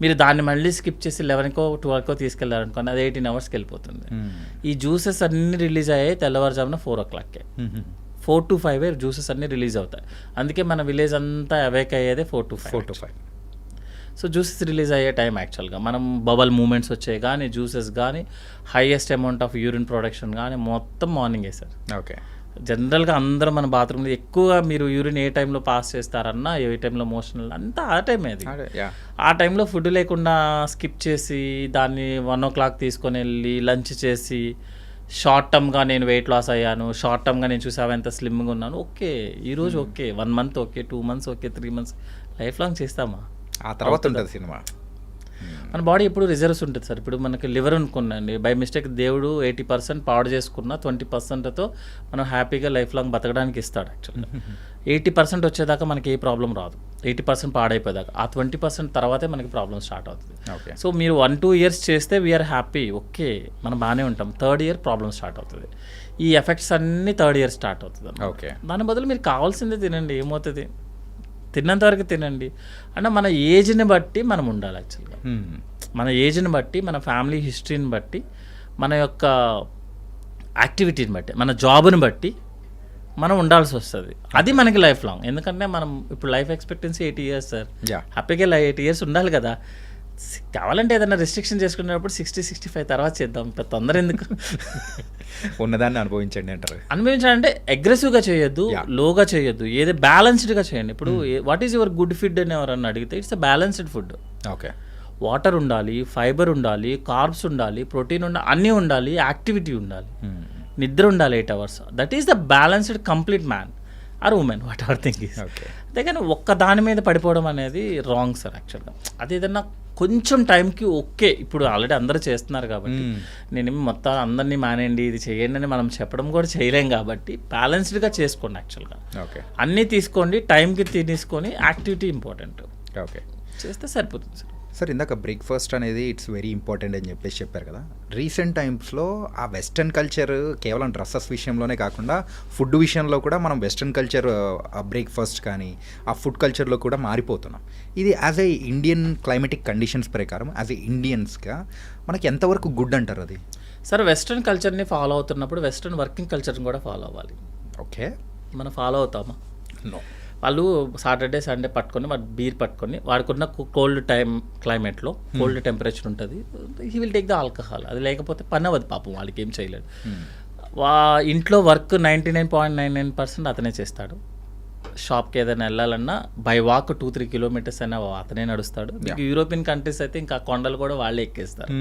మీరు దాన్ని మళ్ళీ స్కిప్ చేసి 11కో 12కో తీసుకెళ్లారనుకోండి, అది 18 hours వెళ్ళిపోతుంది. ఈ జ్యూసెస్ అన్నీ రిలీజ్ అయ్యాయి తెల్లవారుజామున 4 o'clock. 4 to 5 జ్యూసెస్ అన్నీ రిలీజ్ అవుతాయి. అందుకే మన విలేజ్ అంతా అవేక్ అయ్యేదే 4 to 5. సో జ్యూసెస్ రిలీజ్ అయ్యే టైం యాక్చువల్గా మనం బబల్ మూమెంట్స్ వచ్చాయి కానీ జ్యూసెస్ కానీ highest amount of urine production కానీ మొత్తం మార్నింగే సార్. ఓకే, జనరల్గా అందరూ మన బాత్రూమ్లో ఎక్కువగా మీరు యూరిన్ ఏ టైంలో పాస్ చేస్తారన్నా, ఏ టైంలో మోషన్ అంతా ఆ టైమే అది. ఆ టైంలో ఫుడ్ లేకుండా స్కిప్ చేసి దాన్ని 1 o'clock తీసుకొని వెళ్ళి లంచ్ చేసి షార్ట్ టర్మ్గా నేను వెయిట్ లాస్ అయ్యాను, షార్ట్ టర్మ్గా నేను చూసావు ఎంత స్లిమ్గా ఉన్నాను, ఓకే ఈరోజు okay 1 month okay 2 months okay 3 months life long చేస్తామా? ఆ తర్వాత ఉంటుంది సినిమా. మన బాడీ ఎప్పుడు రిజర్వ్స్ ఉంటుంది సార్. ఇప్పుడు మనకి లివర్ అనుకున్నాండి, బై మిస్టేక్ దేవుడు 80% పాడు చేసుకున్న 20%తో మనం హ్యాపీగా లైఫ్ లాంగ్ బతకడానికి ఇస్తాడు యాక్చువల్గా. 80% వచ్చేదాకా మనకి ఏ ప్రాబ్లం రాదు, 80% పాడైపోయేదాకా. ఆ 20% తర్వాతే మనకి ప్రాబ్లం స్టార్ట్ అవుతుంది. సో మీరు 1-2 years చేస్తే వీఆర్ హ్యాపీ, ఓకే మనం బాగానే ఉంటాం. 3rd year ప్రాబ్లం స్టార్ట్ అవుతుంది. ఈ ఎఫెక్ట్స్ అన్నీ 3rd year స్టార్ట్ అవుతుంది. ఓకే, దాని బదులు మీరు కావాల్సిందే తినండి, ఏమవుతుంది తిన్నంత వరకు తినండి. అంటే మన ఏజ్ని బట్టి మనం ఉండాలి యాక్చువల్గా. మన ఏజ్ని బట్టి, మన ఫ్యామిలీ హిస్టరీని బట్టి, మన యొక్క యాక్టివిటీని బట్టి, మన జాబ్ని బట్టి మనం ఉండాల్సి వస్తుంది. అది మనకి లైఫ్ లాంగ్. ఎందుకంటే మనం ఇప్పుడు లైఫ్ ఎక్స్పెక్టెన్సీ 80 years సార్. హ్యాపీగా 8 years ఉండాలి కదా. కావాలంటే ఏదైనా రెస్ట్రిక్షన్ చేసుకునేటప్పుడు 60-65 తర్వాత చేద్దాం, తొందర ఎందుకు? ఉన్నదాన్ని అనుభవించండి అంటారు. అనుభవించాలంటే అగ్రెసివ్గా చేయొద్దు, లోగా చేయొద్దు, ఏదో బ్యాలెన్స్డ్గా చేయండి. ఇప్పుడు what is your good food అని ఎవరన్నా అడిగితే it's a balanced food. Okay, water ఉండాలి, ఫైబర్ ఉండాలి, కార్బ్స్ ఉండాలి, ప్రోటీన్ ఉండాలి, అన్నీ ఉండాలి, యాక్టివిటీ ఉండాలి, నిద్ర ఉండాలి 8 hours. That is the balanced complete man or women whatever thing is. అంతేగాని ఒక్క దాని మీద పడిపోవడం అనేది రాంగ్ సార్ యాక్చువల్గా. అది ఏదన్నా కొంచెం టైంకి ఓకే, ఇప్పుడు ఆల్రెడీ అందరూ చేస్తున్నారు కాబట్టి నేను మొత్తం అందరినీ మానేయండి ఇది చేయండి అని మనం చెప్పడం కూడా చేయలేం కాబట్టి బ్యాలెన్స్డ్గా చేసుకోండి యాక్చువల్గా. ఓకే, అన్నీ తీసుకోండి, టైంకి తీసుకొని యాక్టివిటీ ఇంపార్టెంట్ ఓకే చేస్తే సరిపోతుంది సార్. సార్ ఇందాక బ్రేక్ఫాస్ట్ అనేది ఇట్స్ వెరీ ఇంపార్టెంట్ అని చెప్పేసి చెప్పారు కదా. రీసెంట్ టైమ్స్లో ఆ వెస్ట్రన్ కల్చర్ కేవలం డ్రెస్సెస్ విషయంలోనే కాకుండా ఫుడ్ విషయంలో కూడా మనం వెస్ట్రన్ కల్చర్ ఆ బ్రేక్ఫాస్ట్ కానీ ఆ ఫుడ్ కల్చర్లో కూడా మారిపోతున్నాం. ఇది as a Indian climatic conditions ప్రకారం యాజ్ ఏ ఇండియన్స్గా మనకి ఎంతవరకు గుడ్ అంటారు అది? సార్ వెస్ట్రన్ కల్చర్ని ఫాలో అవుతున్నప్పుడు వెస్ట్రన్ వర్కింగ్ కల్చర్ని కూడా ఫాలో అవ్వాలి. ఓకే, మనం ఫాలో అవుతామా? నో. వాళ్ళు సాటర్డే సండే పట్టుకొని వాడు బీర్ పట్టుకొని వాడుకున్న కోల్డ్ క్లైమేట్లో కోల్డ్ టెంపరేచర్ ఉంటుంది, he will take the alcohol. అది లేకపోతే పని అవ్వదు పాపం, వాళ్ళకి ఏం చేయలేడు. ఇంట్లో వర్క్ 99.99% అతనే చేస్తాడు. షాప్కి ఏదైనా వెళ్ళాలన్నా బై వాక్ 2-3 kilometers అయినా అతనే నడుస్తాడు. మీకు యూరోపియన్ కంట్రీస్ అయితే ఇంకా కొండలు కూడా వాళ్ళే ఎక్కేస్తారు,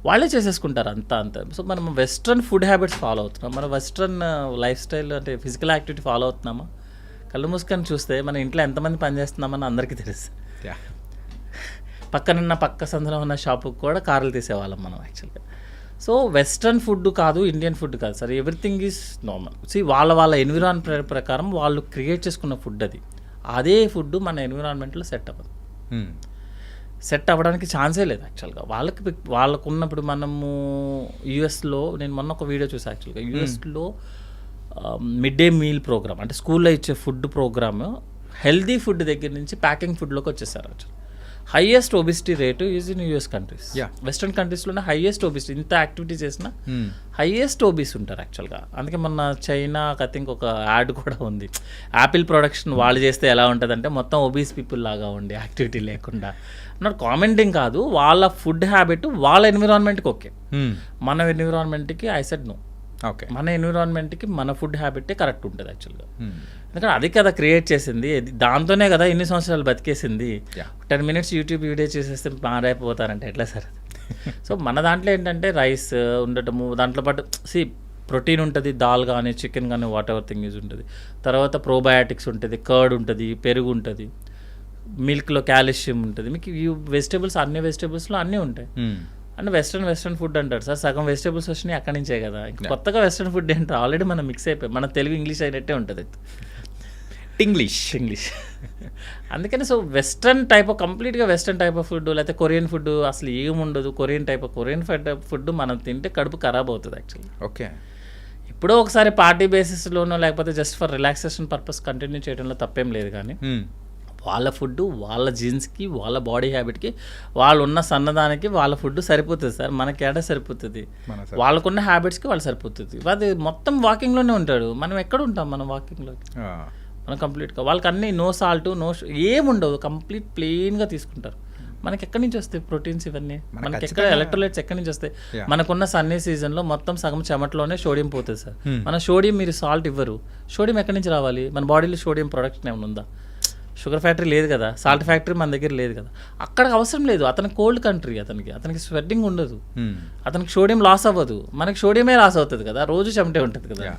వాళ్ళే చేసేసుకుంటారు అంతా. సో మనం వెస్ట్రన్ ఫుడ్ హ్యాబిట్స్ ఫాలో అవుతున్నాం, మన వెస్ట్రన్ లైఫ్ స్టైల్ అంటే ఫిజికల్ యాక్టివిటీ ఫాలో అవుతున్నామా? కళ్ళు మూసుకొని చూస్తే మన ఇంట్లో ఎంతమంది పనిచేస్తున్నామని అందరికీ తెలుసు. పక్కనున్న పక్క సందులో ఉన్న షాపుకి కూడా కార్లు తీసేవాళ్ళం మనం యాక్చువల్గా. సో వెస్ట్రన్ ఫుడ్ కాదు, ఇండియన్ ఫుడ్ కాదు సార్, ఎవ్రీథింగ్ ఈజ్ నార్మల్. వాళ్ళ ఎన్విరాన్మెంట్ ప్రకారం వాళ్ళు క్రియేట్ చేసుకున్న ఫుడ్ అది. అదే ఫుడ్ మన ఎన్విరాన్మెంట్లో సెట్ అవ్వదు, సెట్ అవ్వడానికి ఛాన్సే లేదు యాక్చువల్గా. వాళ్ళకు ఉన్నప్పుడు మనము యూఎస్లో నేను మొన్న ఒక వీడియో చూసాను యాక్చువల్గా. యూఎస్లో మిడ్ డే మీల్ ప్రోగ్రామ్ అంటే స్కూల్లో ఇచ్చే ఫుడ్ ప్రోగ్రామ్ హెల్దీ ఫుడ్ దగ్గర నుంచి ప్యాకింగ్ ఫుడ్లోకి వచ్చేసారు. Highest obesity rate is in US countries. Western కంట్రీస్లోనే హైయెస్ట్ ఒబిసిటీ, ఇంత యాక్టివిటీ చేసినా హైయెస్ట్ ఒబిస్ ఉంటారు యాక్చువల్గా. అందుకే మొన్న చైనా ఐ థింక్ ఒక యాడ్ కూడా ఉంది, యాపిల్ ప్రొడక్షన్ వాళ్ళు చేస్తే ఎలా ఉంటుందంటే మొత్తం ఒబీస్ పీపుల్ లాగా ఉండి యాక్టివిటీ లేకుండా. నాట్ కామెంటింగ్ కాదు, వాళ్ళ ఫుడ్ హ్యాబిట్ వాళ్ళ ఎన్విరాన్మెంట్కి ఓకే, మన ఎన్విరాన్మెంట్కి ఐ సెడ్ నో. ఓకే, మన ఎన్విరాన్మెంట్కి మన ఫుడ్ హ్యాబిటే కరెక్ట్ ఉంటుంది యాక్చువల్గా. ఎందుకంటే అది కదా క్రియేట్ చేసింది, దాంతోనే కదా ఇన్ని సంవత్సరాలు బతికేసింది. 10 minutes యూట్యూబ్ వీడియో చేసేస్తే మారైపోతారంటే ఎట్లా సార్? సో మన దాంట్లో ఏంటంటే రైస్ ఉండటము, దాంట్లో పాటు ప్రోటీన్ ఉంటుంది, దాల్ కానీ చికెన్ కానీ వాట్ ఎవర్ థింగ్ ఈజ్ ఉంటుంది. తర్వాత ప్రోబయాటిక్స్ ఉంటుంది, కర్డ్ ఉంటుంది, పెరుగు ఉంటుంది, మిల్క్లో కాల్షియం ఉంటుంది. మీకు ఈ వెజిటేబుల్స్ అన్ని వెజిటేబుల్స్లో అన్నీ ఉంటాయి. అంటే వెస్ట్రన్ ఫుడ్ అంటారు సార్, సగం వెజిటేబుల్స్ వచ్చినాయి అక్కడి నుంచే కదా. కొత్తగా వెస్ట్రన్ ఫుడ్ ఏంటో ఆల్రెడీ మనం మిక్స్ అయిపోయి, మన తెలుగు ఇంగ్లీష్ అయినట్టే ఉంటుంది. ఇంగ్లీష్ అందుకని సో వెస్ట్రన్ టైప్ ఆఫ్ కంప్లీట్గా వెస్ట్రన్ టైప్ ఆఫ్ ఫుడ్, లేకపోతే కొరియన్ ఫుడ్ అసలు ఏముండదు. కొరియన్ ఫుడ్ మనం తింటే కడుపు ఖరాబ్ అవుతుంది యాక్చువల్లీ. ఓకే, ఎప్పుడో ఒకసారి పార్టీ బేసిస్లోనో లేకపోతే just for relaxation purpose continue చేయడంలో తప్పేం లేదు. కానీ వాళ్ళ ఫుడ్ వాళ్ళ జీన్స్కి, వాళ్ళ బాడీ హ్యాబిట్కి, వాళ్ళు ఉన్న సన్నదానికి వాళ్ళ ఫుడ్ సరిపోతుంది సార్. మనకి ఏడా సరిపోతుంది, వాళ్ళకున్న హ్యాబిట్స్కి వాళ్ళు సరిపోతుంది. అది మొత్తం వాకింగ్లోనే ఉంటాడు, మనం ఎక్కడ ఉంటాం? మనం వాకింగ్లోకి మనం కంప్లీట్గా వాళ్ళకి అన్నీ నో సాల్ట్, ఏముండదు, కంప్లీట్ ప్లెయిన్గా తీసుకుంటారు. మనకి ఎక్కడి నుంచి వస్తాయి ప్రోటీన్స్ ఇవన్నీ? మనకి ఎక్కడ ఎలక్ట్రోలైట్స్ ఎక్కడి నుంచి వస్తాయి? మనకున్న సన్నీ సీజన్లో మొత్తం సగం చెమటలోనే సోడియం పోతుంది సార్. మన సోడియం మీరు సాల్ట్ ఇవ్వరు, సోడియం ఎక్కడి నుంచి రావాలి? మన బాడీలో సోడియం ప్రొడక్షన్ ఏమైనా ఉందా? షుగర్ ఫ్యాక్టరీ లేదు కదా, సాల్ట్ ఫ్యాక్టరీ మన దగ్గర లేదు కదా. అక్కడికి అవసరం లేదు, అతనికి కోల్డ్ కంట్రీ, అతనికి స్వెట్టింగ్ ఉండదు, అతనికి సోడియం లాస్ అవ్వదు, మనకి సోడియమే లాస్ అవుతుంది కదా, రోజు చెమటే ఉంటుంది కదా.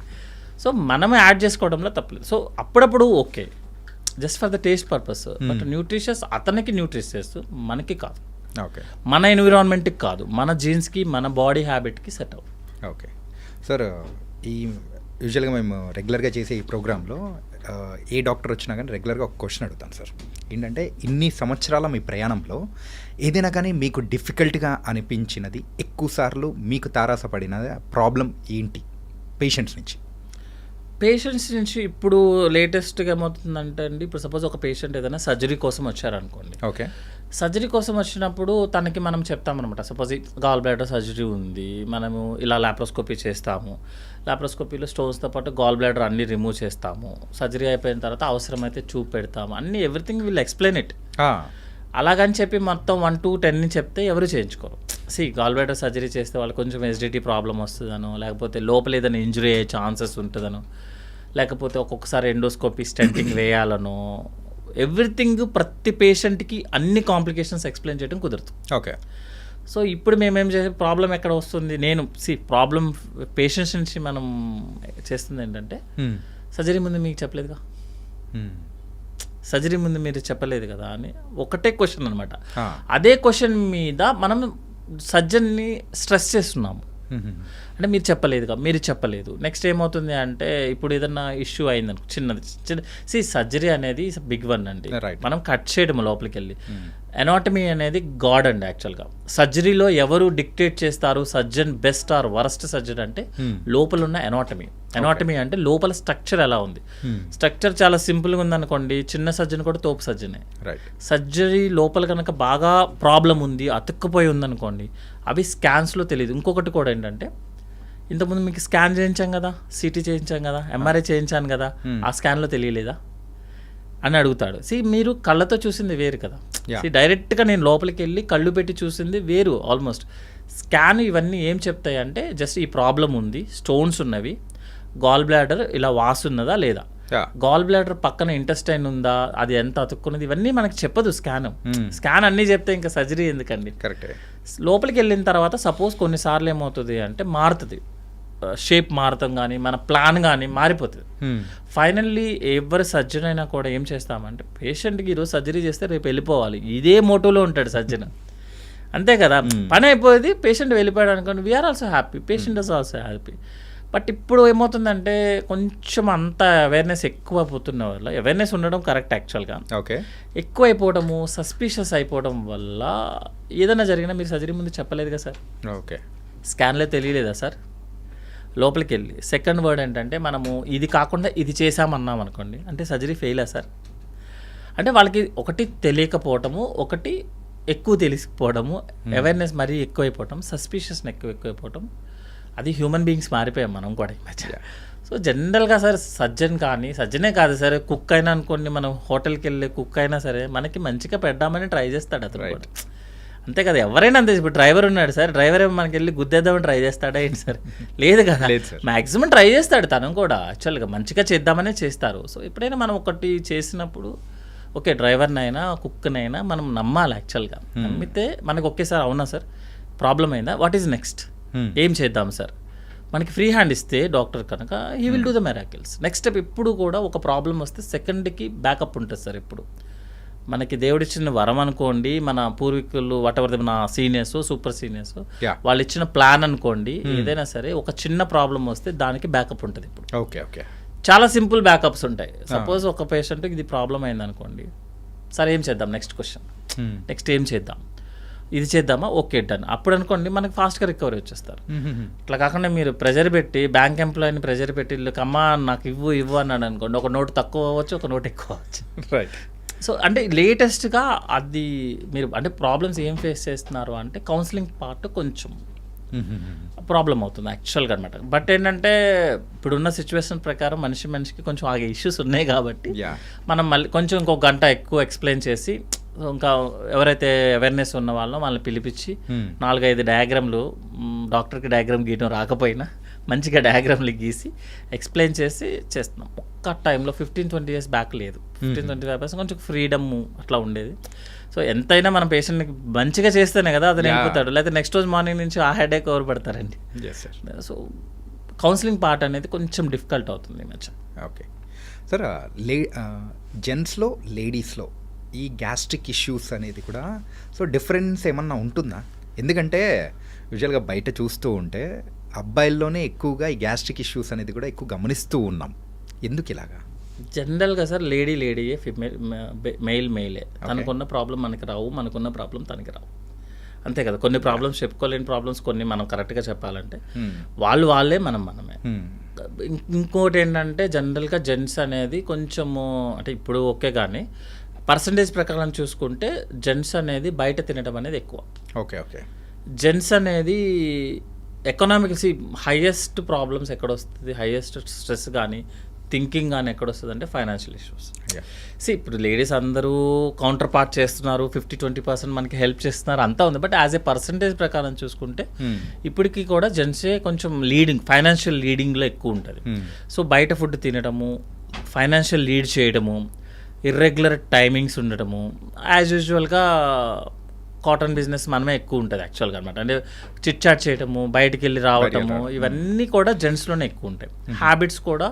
సో మనం యాడ్ చేసుకోవడంలో తప్పలేదు. సో అప్పుడప్పుడు okay, just for the taste purpose. But nutritious అతనికి న్యూట్రిషియస్, మనకి కాదు. ఓకే, మన ఎన్విరాన్మెంట్కి కాదు, మన జీన్స్కి, మన బాడీ హ్యాబిట్కి సెట్ అవ్వదు. ఓకే సార్, ఈ యూజువల్గా మేము రెగ్యులర్గా చేసే ఈ ప్రోగ్రాంలో ఏ డాక్టర్ వచ్చినా కానీ రెగ్యులర్గా ఒక క్వశ్చన్ అడుగుతాను సార్. ఏంటంటే ఇన్ని సంవత్సరాల మీ ప్రయాణంలో ఏదైనా కానీ మీకు డిఫికల్ట్గా అనిపించినది, ఎక్కువసార్లు మీకు తారాసపడిన ప్రాబ్లం ఏంటి పేషెంట్స్ నుంచి? ఇప్పుడు లేటెస్ట్గా ఏమవుతుందంటే అండి, ఇప్పుడు సపోజ్ ఒక పేషెంట్ ఏదైనా సర్జరీ కోసం వచ్చారనుకోండి. ఓకే, సర్జరీ కోసం వచ్చినప్పుడు తనకి మనం చెప్తామన్నమాట, సపోజ్ గాల్ బ్లాడర్ సర్జరీ ఉంది, మనము ఇలా లాప్రోస్కోపీ చేస్తాము, లాప్రోస్కోపీలో స్టోన్స్తో పాటు గాల్ బ్లాడర్ అన్నీ రిమూవ్ చేస్తాము, సర్జరీ అయిపోయిన తర్వాత అవసరమైతే చూపు పెడతాము, అన్నీ ఎవ్రీథింగ్ విల్ ఎక్స్ప్లెయిన్ ఇట్. అలాగని చెప్పి మొత్తం 1 to 10 చెప్తే ఎవరు చేయించుకోరు. గాల్ బ్లాడర్ సర్జరీ చేస్తే వాళ్ళు కొంచెం ఎసిడిటీ ప్రాబ్లం వస్తుందనో, లేకపోతే లోపల ఏదైనా ఇంజురీ అయ్యే ఛాన్సెస్ ఉంటుందనో, లేకపోతే ఒక్కొక్కసారి ఎండోస్కోపీ స్టెంటింగ్ వేయాలనో, ఎవ్రీథింగ్ ప్రతి పేషెంట్కి అన్ని కాంప్లికేషన్స్ ఎక్స్ప్లెయిన్ చేయడం కుదరదు. ఓకే, సో ఇప్పుడు మేమేం చేసే ప్రాబ్లం ఎక్కడ వస్తుంది, నేను ప్రాబ్లం పేషెంట్స్ నుంచి మనం చేస్తుంది ఏంటంటే, సర్జరీ ముందు మీకు చెప్పలేదుగా, సర్జరీ ముందు మీరు చెప్పలేదు కదా అని ఒకటే క్వశ్చన్ అనమాట. అదే క్వశ్చన్ మీద మనం సర్జన్ని స్ట్రెస్ చేస్తున్నాము. అంటే మీరు చెప్పలేదు. నెక్స్ట్ ఏమవుతుంది అంటే, ఇప్పుడు ఏదన్నా ఇష్యూ అయిందనుకో, చిన్నది సర్జరీ అనేది బిగ్ వన్ అండి. మనం కట్ చేయడం లోపలికి వెళ్ళి, ఎనాటమీ అనేది గాడ్ అండి యాక్చువల్గా. సర్జరీలో ఎవరు డిక్టేట్ చేస్తారు surgeon best or worst surgeon అంటే, లోపల ఉన్న ఎనాటమీ అంటే లోపల స్ట్రక్చర్ ఎలా ఉంది. స్ట్రక్చర్ చాలా సింపుల్గా ఉందనుకోండి, చిన్న సర్జన్ కూడా తోపు సర్జనే. సర్జరీ లోపల కనుక బాగా ప్రాబ్లం ఉంది, అతుక్కుపోయి ఉందనుకోండి, అవి స్కాన్స్లో తెలియదు. ఇంకొకటి కూడా ఏంటంటే, ఇంతకుముందు మీకు స్కాన్ చేయించాం కదా, సిటీ చేయించాం కదా, ఎంఆర్ఐ చేయించాను కదా, ఆ స్కాన్లో తెలియలేదా అని అడుగుతాడు. మీరు కళ్ళతో చూసింది వేరు కదా, డైరెక్ట్గా నేను లోపలికి వెళ్ళి కళ్ళు పెట్టి చూసింది వేరు. ఆల్మోస్ట్ స్కాన్ ఇవన్నీ ఏం చెప్తాయి అంటే, జస్ట్ ఈ ప్రాబ్లం ఉంది, స్టోన్స్ ఉన్నవి, గాల్ బ్లాడర్ ఇలా వాసున్నదా లేదా, గాల్ బ్లాడర్ పక్కన ఇంటెస్టైన్ ఉందా, అది ఎంత అతుక్కున్నది, ఇవన్నీ మనకి చెప్పదు స్కాన్ అన్నీ చెప్తే ఇంకా సర్జరీ ఎందుకండి. కరెక్ట్. లోపలికి వెళ్ళిన తర్వాత సపోజ్ కొన్నిసార్లు ఏమవుతుంది అంటే, మారుతుంది షేప్, మారుతాం కానీ మన ప్లాన్ కానీ మారిపోతుంది. ఫైనల్లీ ఎవరి సర్జన్ అయినా కూడా ఏం చేస్తామంటే, పేషెంట్కి ఈరోజు సర్జరీ చేస్తే రేపు వెళ్ళిపోవాలి, ఇదే మోటోలో ఉంటాడు సర్జన్. అంతే కదా, పని అయిపోయేది, పేషెంట్ వెళ్ళిపోయాడు అనుకోండి, we are also happy, patient is also happy. But ఇప్పుడు ఏమవుతుందంటే, కొంచెం అంత అవేర్నెస్ ఎక్కువ అయిపోతున్న వల్ల, అవేర్నెస్ ఉండడం కరెక్ట్ యాక్చువల్గా, ఓకే, ఎక్కువ అయిపోవడము, సస్పిషియస్ అయిపోవడం వల్ల ఏదైనా జరిగినా మీరు సర్జరీ ముందు చెప్పలేదు కదా సార్, ఓకే, స్కాన్లో తెలియలేదా సార్, లోపలికి వెళ్ళి సెకండ్ వర్డ్ ఏంటంటే, మనము ఇది కాకుండా ఇది చేసామన్నాం అనుకోండి, అంటే సర్జరీ ఫెయిలా సార్. అంటే వాళ్ళకి ఒకటి తెలియకపోవటము, ఒకటి ఎక్కువ తెలిసిపోవడము, అవేర్నెస్ మరీ ఎక్కువైపోవటం, సస్పిషియస్ని ఎక్కువైపోవటం, అది హ్యూమన్ బీయింగ్స్ మారిపోయాం మనం కూడా ఈ మధ్య. సో జనరల్గా సార్ సర్జనే కాదు సార్, కుక్ అయినా అనుకోండి, మనం హోటల్కి వెళ్ళే కుక్ అయినా సరే మనకి మంచిగా పెడదామని ట్రై చేస్తాడు అతను కూడా, అంతే కదా, ఎవరైనా అంతే. ఇప్పుడు డ్రైవర్ ఉన్నాడు సార్, డ్రైవర్ ఏమో మనకి వెళ్ళి గుద్దేద్దామని ట్రై చేస్తాడా ఏంటి సార్, లేదు కదా, మ్యాక్సిమం ట్రై చేస్తాడు తను కూడా, యాక్చువల్గా మంచిగా చేద్దామనే చేస్తారు. సో ఎప్పుడైనా మనం ఒకటి చేసినప్పుడు, ఓకే, డ్రైవర్నైనా కుక్నైనా మనం నమ్మాలి యాక్చువల్గా. నమ్మితే మనకు ఒకేసారి అవునా సార్ ప్రాబ్లం అయిందా, వాట్ ఈజ్ నెక్స్ట్, ఏం చేద్దాం సార్, మనకి ఫ్రీ హ్యాండ్ ఇస్తే డాక్టర్ కనుక he will do the miracles. Next step ఎప్పుడు కూడా ఒక ప్రాబ్లం వస్తే సెకండ్కి బ్యాకప్ ఉంటుంది సార్. ఇప్పుడు మనకి దేవుడిచ్చిన వరం అనుకోండి, మన పూర్వీకులు వాటెవర్ మన సీనియర్స్ సూపర్ సీనియర్స్ వాళ్ళు ఇచ్చిన ప్లాన్ అనుకోండి, ఏదైనా సరే ఒక చిన్న ప్రాబ్లం వస్తే దానికి బ్యాకప్ ఉంటుంది. ఇప్పుడు ఓకే ఓకే చాలా సింపుల్ బ్యాకప్స్ ఉంటాయి. సపోజ్ ఒక పేషెంట్కి ఇది ప్రాబ్లం అయింది అనుకోండి, సరే ఏం చేద్దాం, నెక్స్ట్ క్వశ్చన్, నెక్స్ట్ ఏం చేద్దాం, ఇది చేద్దామా, ఓకే డన్. అప్పుడు అనుకోండి మనకి ఫాస్ట్గా రికవరీ వచ్చేస్తారు. ఇట్లా కాకుండా మీరు ప్రెజర్ పెట్టి బ్యాంక్ ఎంప్లాయీని ప్రెజర్ పెట్టి అమ్మా నాకు ఇవ్వు అన్నాడు అనుకోండి, ఒక నోటు తక్కువ అవ్వచ్చు, ఒక నోటు ఎక్కువ అవ్వచ్చు. రైట్. సో అంటే లేటెస్ట్గా అది మీరు అంటే ప్రాబ్లమ్స్ ఏం ఫేస్ చేస్తున్నారు అంటే కౌన్సిలింగ్ పార్ట్ కొంచెం ప్రాబ్లం అవుతుంది యాక్చువల్గా అనమాట. బట్ ఏంటంటే ఇప్పుడున్న సిచ్యువేషన్ ప్రకారం మనిషికి కొంచెం ఆ ఇష్యూస్ ఉన్నాయి కాబట్టి మనం మళ్ళీ కొంచెం ఇంకొక గంట ఎక్కువ ఎక్స్ప్లెయిన్ చేసి ఇంకా ఎవరైతే అవేర్నెస్ ఉన్న వాళ్ళని పిలిపించి 4-5 డయాగ్రామ్లు, డాక్టర్కి డయాగ్రామ్ గీయడం రాకపోయినా మంచిగా డయాగ్రామ్లు గీసి ఎక్స్ప్లెయిన్ చేసి చేస్తున్నాం. ఒక్క టైంలో 15-20 years బ్యాక్ లేదు, 15-25% కొంచెం ఫ్రీడమ్ అట్లా ఉండేది. సో ఎంతైనా మన పేషెంట్కి మంచిగా చేస్తేనే కదా అతను వెళ్ళిపోతాడు, లేకపోతే నెక్స్ట్ రోజు మార్నింగ్ నుంచి ఆ హెడేక్ ఎవరు పడతారండి. సో కౌన్సిలింగ్ పార్ట్ అనేది కొంచెం డిఫికల్ట్ అవుతుంది ఈ మధ్య. ఓకే సార్, జెంట్స్లో లేడీస్లో ఈ గ్యాస్ట్రిక్ ఇష్యూస్ అనేది కూడా సో డిఫరెన్స్ ఏమన్నా ఉంటుందా? ఎందుకంటే యూజువల్గా బయట చూస్తూ ఉంటే అబ్బాయిల్లోనే ఎక్కువగా ఈ గ్యాస్ట్రిక్ ఇష్యూస్ అనేది కూడా ఎక్కువ గమనిస్తూ ఉన్నాం. ఎందుకు ఇలాగా? జనరల్గా సార్ లేడీయే, మెయిలే. తనకున్న ప్రాబ్లం మనకి రావు, మనకున్న ప్రాబ్లం తనకి రావు, అంతే కదా. కొన్ని ప్రాబ్లమ్స్ చెప్పుకోలేని ప్రాబ్లమ్స్ కొన్ని మనం కరెక్ట్గా చెప్పాలంటే వాళ్ళే మనమే. ఇంకోటి ఏంటంటే జనరల్గా జెంట్స్ అనేది కొంచెము అంటే ఇప్పుడు ఓకే కానీ పర్సంటేజ్ ప్రకారం చూసుకుంటే జెంట్స్ అనేది బయట తినడం అనేది ఎక్కువ. ఓకే. జెంట్స్ అనేది ఎకనామిక్స్ హైయెస్ట్ ప్రాబ్లమ్స్ ఎక్కడొస్తుంది, హైయెస్ట్ స్ట్రెస్ కానీ థింకింగ్ కానీ ఎక్కడొస్తుంది అంటే ఫైనాన్షియల్ ఇష్యూస్. ఇప్పుడు లేడీస్ అందరూ కౌంటర్ పార్ట్ చేస్తున్నారు, 50-20% మనకి హెల్ప్ చేస్తున్నారు, అంతా ఉంది. బట్ యాజ్ ఏ పర్సంటేజ్ ప్రకారం చూసుకుంటే ఇప్పటికీ కూడా జెంట్సే కొంచెం ఫైనాన్షియల్ లీడింగ్లో ఎక్కువ ఉంటుంది. సో బయట ఫుడ్ తినడము, ఫైనాన్షియల్ లీడ్ చేయడము, ఇర్రెగ్యులర్ టైమింగ్స్ ఉండటము, యాజ్ యూజువల్గా కాటన్ బిజినెస్ మనమే ఎక్కువ ఉంటుంది యాక్చువల్గా అనమాట. అంటే చిట్ చాట్ చేయటము, బయటికి వెళ్ళి రావటము, ఇవన్నీ కూడా జెంట్స్లోనే ఎక్కువ ఉంటాయి. హ్యాబిట్స్ కూడా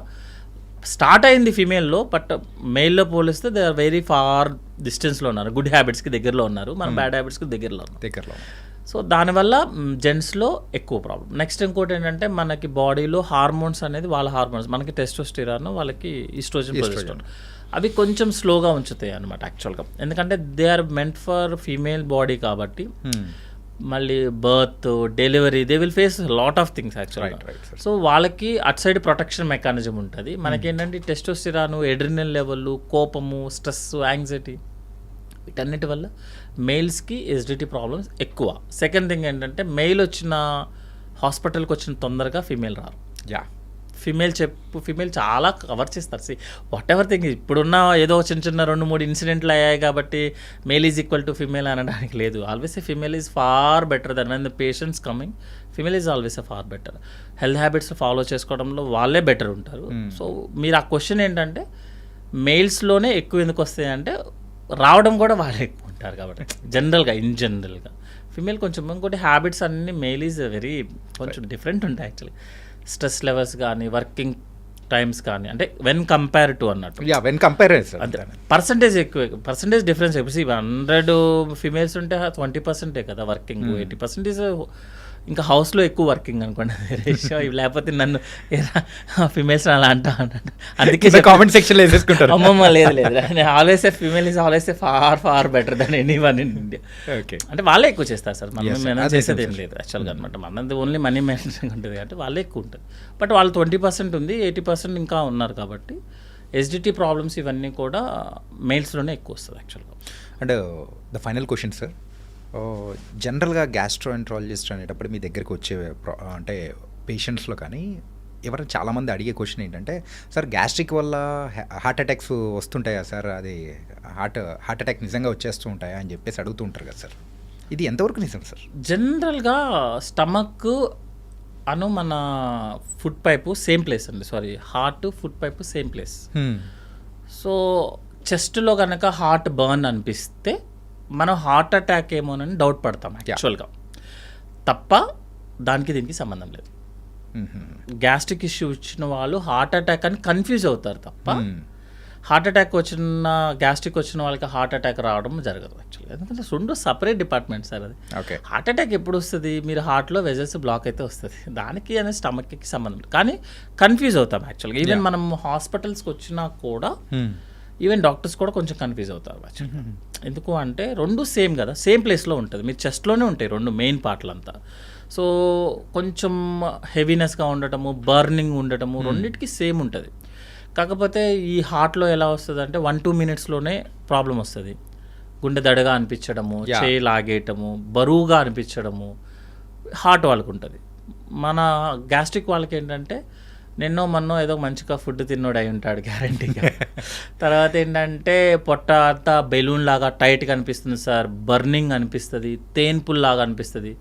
స్టార్ట్ అయింది ఫీమేల్లో, బట్ మెయిల్లో పోలిస్తే దే ఆర్ వెరీ ఫార్ డిస్టెన్స్లో ఉన్నారు. గుడ్ హ్యాబిట్స్కి దగ్గరలో ఉన్నారు, మనం బ్యాడ్ హ్యాబిట్స్కి దగ్గరలో. సో దానివల్ల జెంట్స్లో ఎక్కువ ప్రాబ్లం. నెక్స్ట్ ఇంకోటి ఏంటంటే మనకి బాడీలో హార్మోన్స్ అనేది వాళ్ళ హార్మోన్స్, మనకి టెస్టోస్టెరాన్, వాళ్ళకి ఈస్ట్రోజన్, ప్రొజెస్టెరాన్, అవి కొంచెం స్లోగా ఉంచుతాయి అనమాట యాక్చువల్గా. ఎందుకంటే they are meant for female body కాబట్టి మళ్ళీ birth, delivery, they will face lot of things యాక్చువల్గా. సో వాళ్ళకి అటు సైడ్ ప్రొటెక్షన్ మెకానిజం ఉంటుంది. మనకేంటంటే టెస్టోస్టెరాన్, ఎడ్రినల్ లెవెల్, కోపము, స్ట్రెస్, యాంగ్జైటీ, వీటన్నిటి వల్ల మెయిల్స్కి ఎసిడిటీ ప్రాబ్లమ్స్ ఎక్కువ. సెకండ్ థింగ్ ఏంటంటే మెయిల్ వచ్చిన హాస్పిటల్కి వచ్చిన తొందరగా ఫీమేల్ రారు. ఫీమేల్ చాలా కవర్ చేస్తారు. వాట్ ఎవర్ థింగ్ ఇప్పుడున్న ఏదో చిన్న 2-3 ఇన్సిడెంట్లు అయ్యాయి కాబట్టి male is equal to female అనడానికి లేదు. Always a female is far better than when the patients coming. Female is always a far better. Health habits follow చేసుకోవడంలో వాళ్ళే బెటర్ ఉంటారు. సో మీరు ఆ క్వశ్చన్ ఏంటంటే మెయిల్స్లోనే ఎక్కువ ఎందుకు వస్తాయి అంటే రావడం కూడా వాళ్ళే ఎక్కువ ఉంటారు కాబట్టి జనరల్గా ఫీమేల్ కొంచెం. ఇంకోటి హ్యాబిట్స్ అన్ని మెయిల్ ఈజ్ వెరీ కొంచెం డిఫరెంట్ ఉంటాయి యాక్చువల్లీ. స్ట్రెస్ లెవెల్స్ కానీ, వర్కింగ్ టైమ్స్ కానీ, అంటే వెన్ కంపేర్ టు అన్నట్టు. అంతే పర్సంటేజ్ డిఫరెన్స్. 100 ఫీమేల్స్ ఉంటే 20% కదా వర్కింగ్, 80% ఇంకా హౌస్లో ఎక్కువ వర్కింగ్ అనుకోండి. లేకపోతే నన్ను ఫీమేల్స్ అలా అందుకే కామెంట్ సెక్షన్లో వేసేసుకుంటారు. అమ్మమ్మ లేదు always a female is always a far better than anyone in India. అంటే వాళ్ళే ఎక్కువ చేస్తారు సార్, మనం చేసేది ఏం లేదు యాక్చువల్గా అనమాట. మనది ఓన్లీ మనీ మేనేజ్మెంట్ ఉంటుంది కాబట్టి వాళ్ళే ఎక్కువ ఉంటుంది. బట్ వాళ్ళు 20% ఉంది, 80% ఇంకా ఉన్నారు కాబట్టి ఎస్డిటీ ప్రాబ్లమ్స్ ఇవన్నీ కూడా మెయిల్స్లోనే ఎక్కువ వస్తుంది యాక్చువల్గా. And the final question sir, జనరల్గా గ్యాస్ట్రోఎంట్రాలజిస్ట్ అనేటప్పుడు మీ దగ్గరికి వచ్చే అంటే పేషెంట్స్లో కానీ ఎవరైనా చాలామంది అడిగే క్వశ్చన్ ఏంటంటే, సార్ గ్యాస్ట్రిక్ వల్ల హార్ట్ అటాక్స్ వస్తుంటాయా సార్, అది హార్ట్ అటాక్ నిజంగా వచ్చేస్తూ ఉంటాయా అని చెప్పేసి అడుగుతూ ఉంటారు కదా సార్, ఇది ఎంతవరకు నిజం సార్? జనరల్గా స్టమక్ అను మన ఫుడ్ పైపు సేమ్ ప్లేస్ అండి. Heart food pipe same place. So చెస్ట్లో కనుక హార్ట్ బర్న్ అనిపిస్తే మనం హార్ట్ అటాక్ ఏమోనని డౌట్ పడతాం యాక్చువల్గా. తప్ప దానికి దీనికి సంబంధం లేదు. గ్యాస్ట్రిక్ ఇష్యూ వచ్చిన వాళ్ళు హార్ట్ అటాక్ అని కన్ఫ్యూజ్ అవుతారు తప్ప హార్ట్ అటాక్ వచ్చిన గ్యాస్ట్రిక్ వచ్చిన వాళ్ళకి హార్ట్ అటాక్ రావడం జరగదు యాక్చువల్గా. ఎందుకంటే రెండు సపరేట్ డిపార్ట్మెంట్ సార్ అది. హార్ట్ అటాక్ ఎప్పుడు వస్తుంది, మీరు హార్ట్లో వెజల్స్ బ్లాక్ అయితే వస్తుంది, దానికి అనేది స్టమక్కి సంబంధం లేదు. కానీ కన్ఫ్యూజ్ అవుతాం యాక్చువల్గా. ఈవెన్ మనం హాస్పిటల్స్కి వచ్చినా కూడా ఈవెన్ డాక్టర్స్ కూడా కొంచెం కన్ఫ్యూజ్ అవుతారు యాక్చువల్గా. ఎందుకు అంటే రెండు సేమ్ కదా, సేమ్ ప్లేస్లో ఉంటుంది, మీరు చెస్ట్లోనే ఉంటాయి రెండు మెయిన్ పార్ట్లు అంతా. సో కొంచెం హెవీనెస్గా ఉండటము, బర్నింగ్ ఉండటము రెండింటికి సేమ్ ఉంటుంది. కాకపోతే ఈ హార్ట్లో ఎలా వస్తుంది అంటే 1-2 మినిట్స్లోనే ప్రాబ్లం వస్తుంది. గుండె దడగా అనిపించడము, చేయి లాగేయటము, బరువుగా అనిపించడము హార్ట్ వాళ్ళకు ఉంటుంది. మన గ్యాస్ట్రిక్ వాళ్ళకి ఏంటంటే నిన్నో మొన్నో ఏదో మంచిగా ఫుడ్ తిన్నోడు అయి ఉంటాడు గ్యారంటీగా. తర్వాత ఏంటంటే పొట్ట అంతా బెలూన్ లాగా టైట్గా అనిపిస్తుంది సార్, బర్నింగ్ అనిపిస్తుంది, తేన్పుల్ లాగా అనిపిస్తుంది.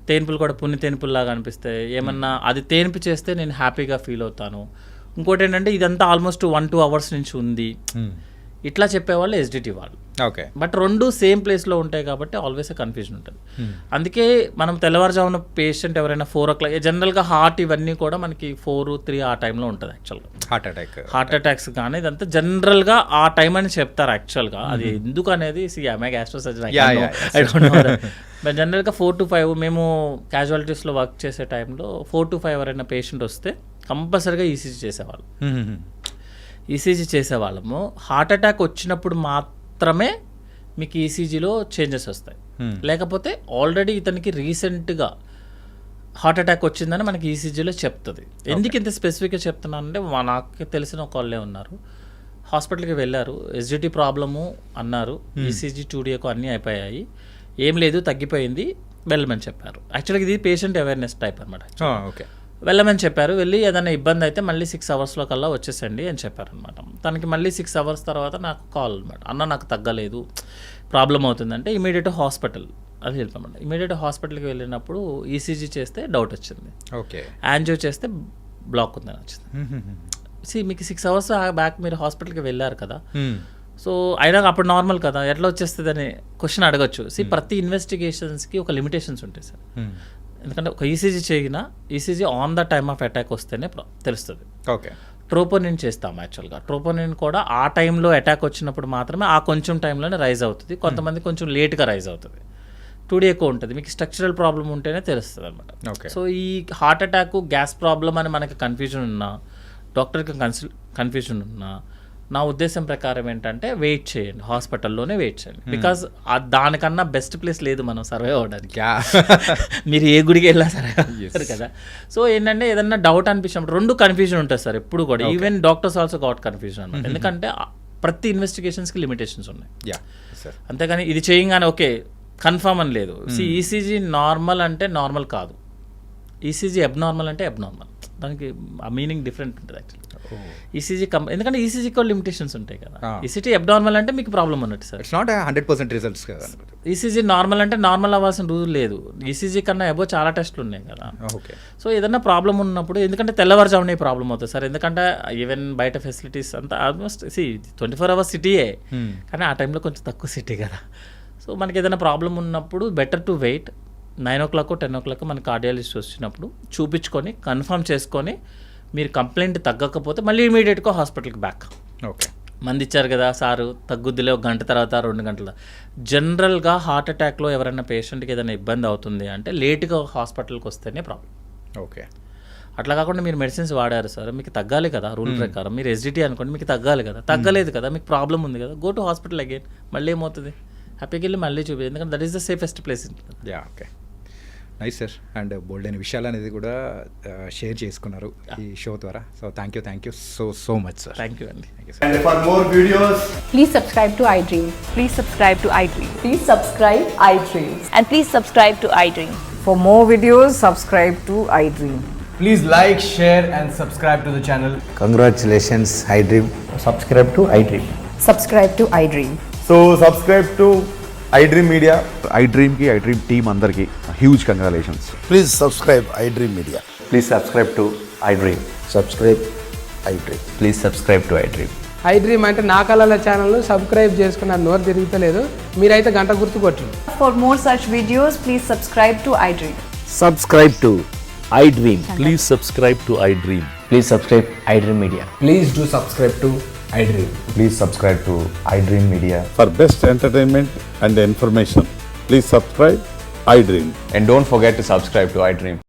తేన్పులు కూడా పున్ని తేన్పుల్ లాగా అనిపిస్తాయి. ఏమన్నా అది తేన్పు చేస్తే నేను హ్యాపీగా ఫీల్ అవుతాను. ఇంకోటి ఏంటంటే ఇదంతా ఆల్మోస్ట్ 1-2 అవర్స్ నుంచి ఉంది, ఇట్లా చెప్పేవాళ్ళు ఎస్డిటి వాళ్ళు. ఓకే, బట్ రెండు సేమ్ ప్లేస్లో ఉంటాయి కాబట్టి ఆల్వేస్ కన్ఫ్యూజన్ ఉంటుంది. అందుకే మనం తెల్లవారుజామున పేషెంట్ ఎవరైనా 4 o'clock, జనరల్గా హార్ట్ ఇవన్నీ కూడా మనకి 4-3 ఆ టైంలో ఉంటుంది యాక్చువల్గా. హార్ట్ అటాక్స్ కానీ ఇదంతా జనరల్గా ఆ టైం అని చెప్తారు యాక్చువల్గా. అది ఎందుకు అనేది గ్యాస్ట్రో సర్జన్ బట్ జనరల్గా 4 to 5 మేము క్యాజువాలిటీస్లో వర్క్ చేసే టైంలో 4 to 5 ఎవరైనా పేషెంట్ వస్తే కంపల్సరీగా ఈసీజీ చేసేవాళ్ళు. ఈసీజీ చేసేవాళ్ళము. హార్ట్ అటాక్ వచ్చినప్పుడు మాత్రమే మీకు ఈసీజీలో చేంజెస్ వస్తాయి. లేకపోతే ఆల్రెడీ ఇతనికి రీసెంట్గా హార్ట్ అటాక్ వచ్చిందని మనకి ఈసీజీలో చెప్తుంది. ఎందుకు ఇంత స్పెసిఫిక్గా చెప్తున్నానంటే నాకు తెలిసిన ఒకళ్ళే ఉన్నారు, హాస్పిటల్కి వెళ్ళారు, ఎస్జిటి ప్రాబ్లము అన్నారు, ఈసీజీ 2DAకు అన్నీ అయిపోయాయి, ఏం లేదు తగ్గిపోయింది, వెళ్ళమని చెప్పారు. యాక్చువల్గా ఇది పేషెంట్ అవేర్నెస్ టైప్ అనమాట. ఓకే, వెళ్ళమని చెప్పారు. వెళ్ళి ఏదైనా ఇబ్బంది అయితే మళ్ళీ 6 అవర్స్లో కల్లా వచ్చేసండి అని చెప్పారనమాట. తనకి మళ్ళీ 6 అవర్స్ తర్వాత నాకు కాల్ అనమాట, అన్న నాకు తగ్గలేదు, ప్రాబ్లం అవుతుందంటే ఇమీడియట్ హాస్పిటల్ అది వెళ్తామంట. ఇమీడియట్ హాస్పిటల్కి వెళ్ళినప్పుడు ఈసీజీ చేస్తే డౌట్ వచ్చింది, ఓకే, యాంజియో చేస్తే బ్లాక్ ఉందని వచ్చింది. మీకు 6 అవర్స్ బ్యాక్ మీరు హాస్పిటల్కి వెళ్ళారు కదా, సో అయినా అప్పుడు నార్మల్ కదా, ఎట్లా వచ్చేస్తుంది అని క్వశ్చన్ అడగచ్చు. ప్రతి ఇన్వెస్టిగేషన్స్కి ఒక లిమిటేషన్స్ ఉంటాయి సార్. ఎందుకంటే ఒక ఈసీజీ చేయినా ECG on the time of attack వస్తేనే తెలుస్తుంది. ఓకే, ట్రోపోనిన్ చేస్తాం యాక్చువల్గా. ట్రోపోనిన్ కూడా ఆ టైంలో అటాక్ వచ్చినప్పుడు మాత్రమే ఆ కొంచెం టైంలోనే రైజ్ అవుతుంది, కొంతమంది కొంచెం లేట్గా రైజ్ అవుతుంది. 2DAకు ఉంటుంది, మీకు స్ట్రక్చరల్ ప్రాబ్లం ఉంటేనే తెలుస్తుంది అనమాట. సో ఈ హార్ట్ అటాక్ గ్యాస్ ప్రాబ్లం అని మనకి కన్ఫ్యూజన్ ఉన్నా, డాక్టర్కి కన్ఫ్యూజన్ ఉన్నా, నా ఉద్దేశం ప్రకారం ఏంటంటే వెయిట్ చేయండి, హాస్పిటల్లోనే వెయిట్ చేయండి. బికాజ్ దానికన్నా బెస్ట్ ప్లేస్ లేదు మనం సర్వే అవ్వడానికి. మీరు ఏ గుడికి వెళ్ళా సర్వే అవ్వరు కదా. సో ఏంటంటే ఏదన్నా డౌట్ అనిపించినప్పుడు రెండు కన్ఫ్యూజన్ ఉంటుంది సార్ ఎప్పుడు కూడా. Even doctors also got confusion అనమాట. ఎందుకంటే ప్రతి ఇన్వెస్టిగేషన్స్కి లిమిటేషన్స్ ఉన్నాయి. అంతేగాని ఇది చేయగానే ఓకే కన్ఫర్మ్ అని లేదు. ఈసీజీ నార్మల్ అంటే నార్మల్ కాదు, ఈసీజీ అబ్నార్మల్ అంటే అబ్నార్మల్. దానికి ఆ మీనింగ్ డిఫరెంట్ ఉంటుంది యాక్చువల్లీ. ఈసీజీ ఎందుకంటే ఈసీజీ కూడా లిమిటేషన్స్ ఉంటాయి కదా. ఈసీజీ అబ్నార్మల్ అంటే మీకు ప్రాబ్లం ఉన్నట్టు సార్. ఇట్స్ నాట్ 100% రిజల్ట్స్ కదా. ఈసీజీ నార్మల్ అంటే నార్మల్ అవ్వాల్సిన రూల్ లేదు. ఈసీజీ కన్నా అబో చాలా టెస్ట్లు ఉన్నాయి కదా. ఓకే, సో ఏదన్నా ప్రాబ్లం ఉన్నప్పుడు, ఎందుకంటే తెల్లవారుజామునే ప్రాబ్లం అవుతుంది సార్. ఎందుకంటే ఈవెన్ బయట ఫెసిలిటీస్ అంతా ఆల్మోస్ట్ 24 hours సిటీయే, కానీ ఆ టైంలో కొంచెం తక్కువ సిటీ కదా. సో మనకి ఏదైనా ప్రాబ్లం ఉన్నప్పుడు better to wait. 9 o'clock 10 o'clock మన కార్డియాలజిస్ట్ వచ్చినప్పుడు చూపించుకొని కన్ఫర్మ్ చేసుకొని, మీరు కంప్లైంట్ తగ్గకపోతే మళ్ళీ ఇమీడియట్గా హాస్పిటల్కి బ్యాక్. ఓకే, మంది ఇచ్చారు కదా సారు తగ్గుద్దిలే, 1 గంట తర్వాత 2 గంటల. జనరల్గా హార్ట్ అటాక్లో ఎవరైనా పేషెంట్కి ఏదైనా ఇబ్బంది అవుతుంది అంటే లేట్గా హాస్పిటల్కి వస్తేనే ప్రాబ్లం. ఓకే, అట్లా కాకుండా మీరు మెడిసిన్స్ వాడారు సార్, మీకు తగ్గాలి కదా రూల్ ప్రకారం. మీరు ఎస్డిటీ అనుకోండి, మీకు తగ్గాలి కదా, తగ్గలేదు కదా, మీకు ప్రాబ్లం ఉంది కదా, గో టు హాస్పిటల్ అగైన్. మళ్ళీ ఏమవుతుంది, హ్యాపీకి వెళ్ళి మళ్ళీ చూపి, ఎందుకంటే that is the safest place. Okay, nice sir. And bold అయిన విషయాలు అనేది కూడా షేర్ చేసుకున్నారు ఈ షో ద్వారా. So thank you so much sir. Thank you అండి. And for more videos, please subscribe to iDream. Please subscribe to iDream. Please subscribe iDream. And please subscribe to iDream. For more videos, subscribe to iDream. please like, share and subscribe to the channel. Congratulations, iDream. Subscribe to iDream. Subscribe to iDream. So subscribe to iDream Media. iDream की iDream team अंदर की huge congratulations. Please subscribe iDream Media. Please subscribe to iDream. Subscribe iDream. Please subscribe to iDream. iDream అంటే నా కళల ఛానల్ను subscribe చేసుకున్న నోరు తిరుగుతలేదు, మీరైతే గంట గుర్తు కొట్టండి. For more such videos, please subscribe to iDream. Subscribe to iDream. Please subscribe to iDream. Please subscribe iDream Media. Please do subscribe to iDream. Please subscribe to iDream Media. For best entertainment and information, please subscribe iDream. And don't forget to subscribe to iDream.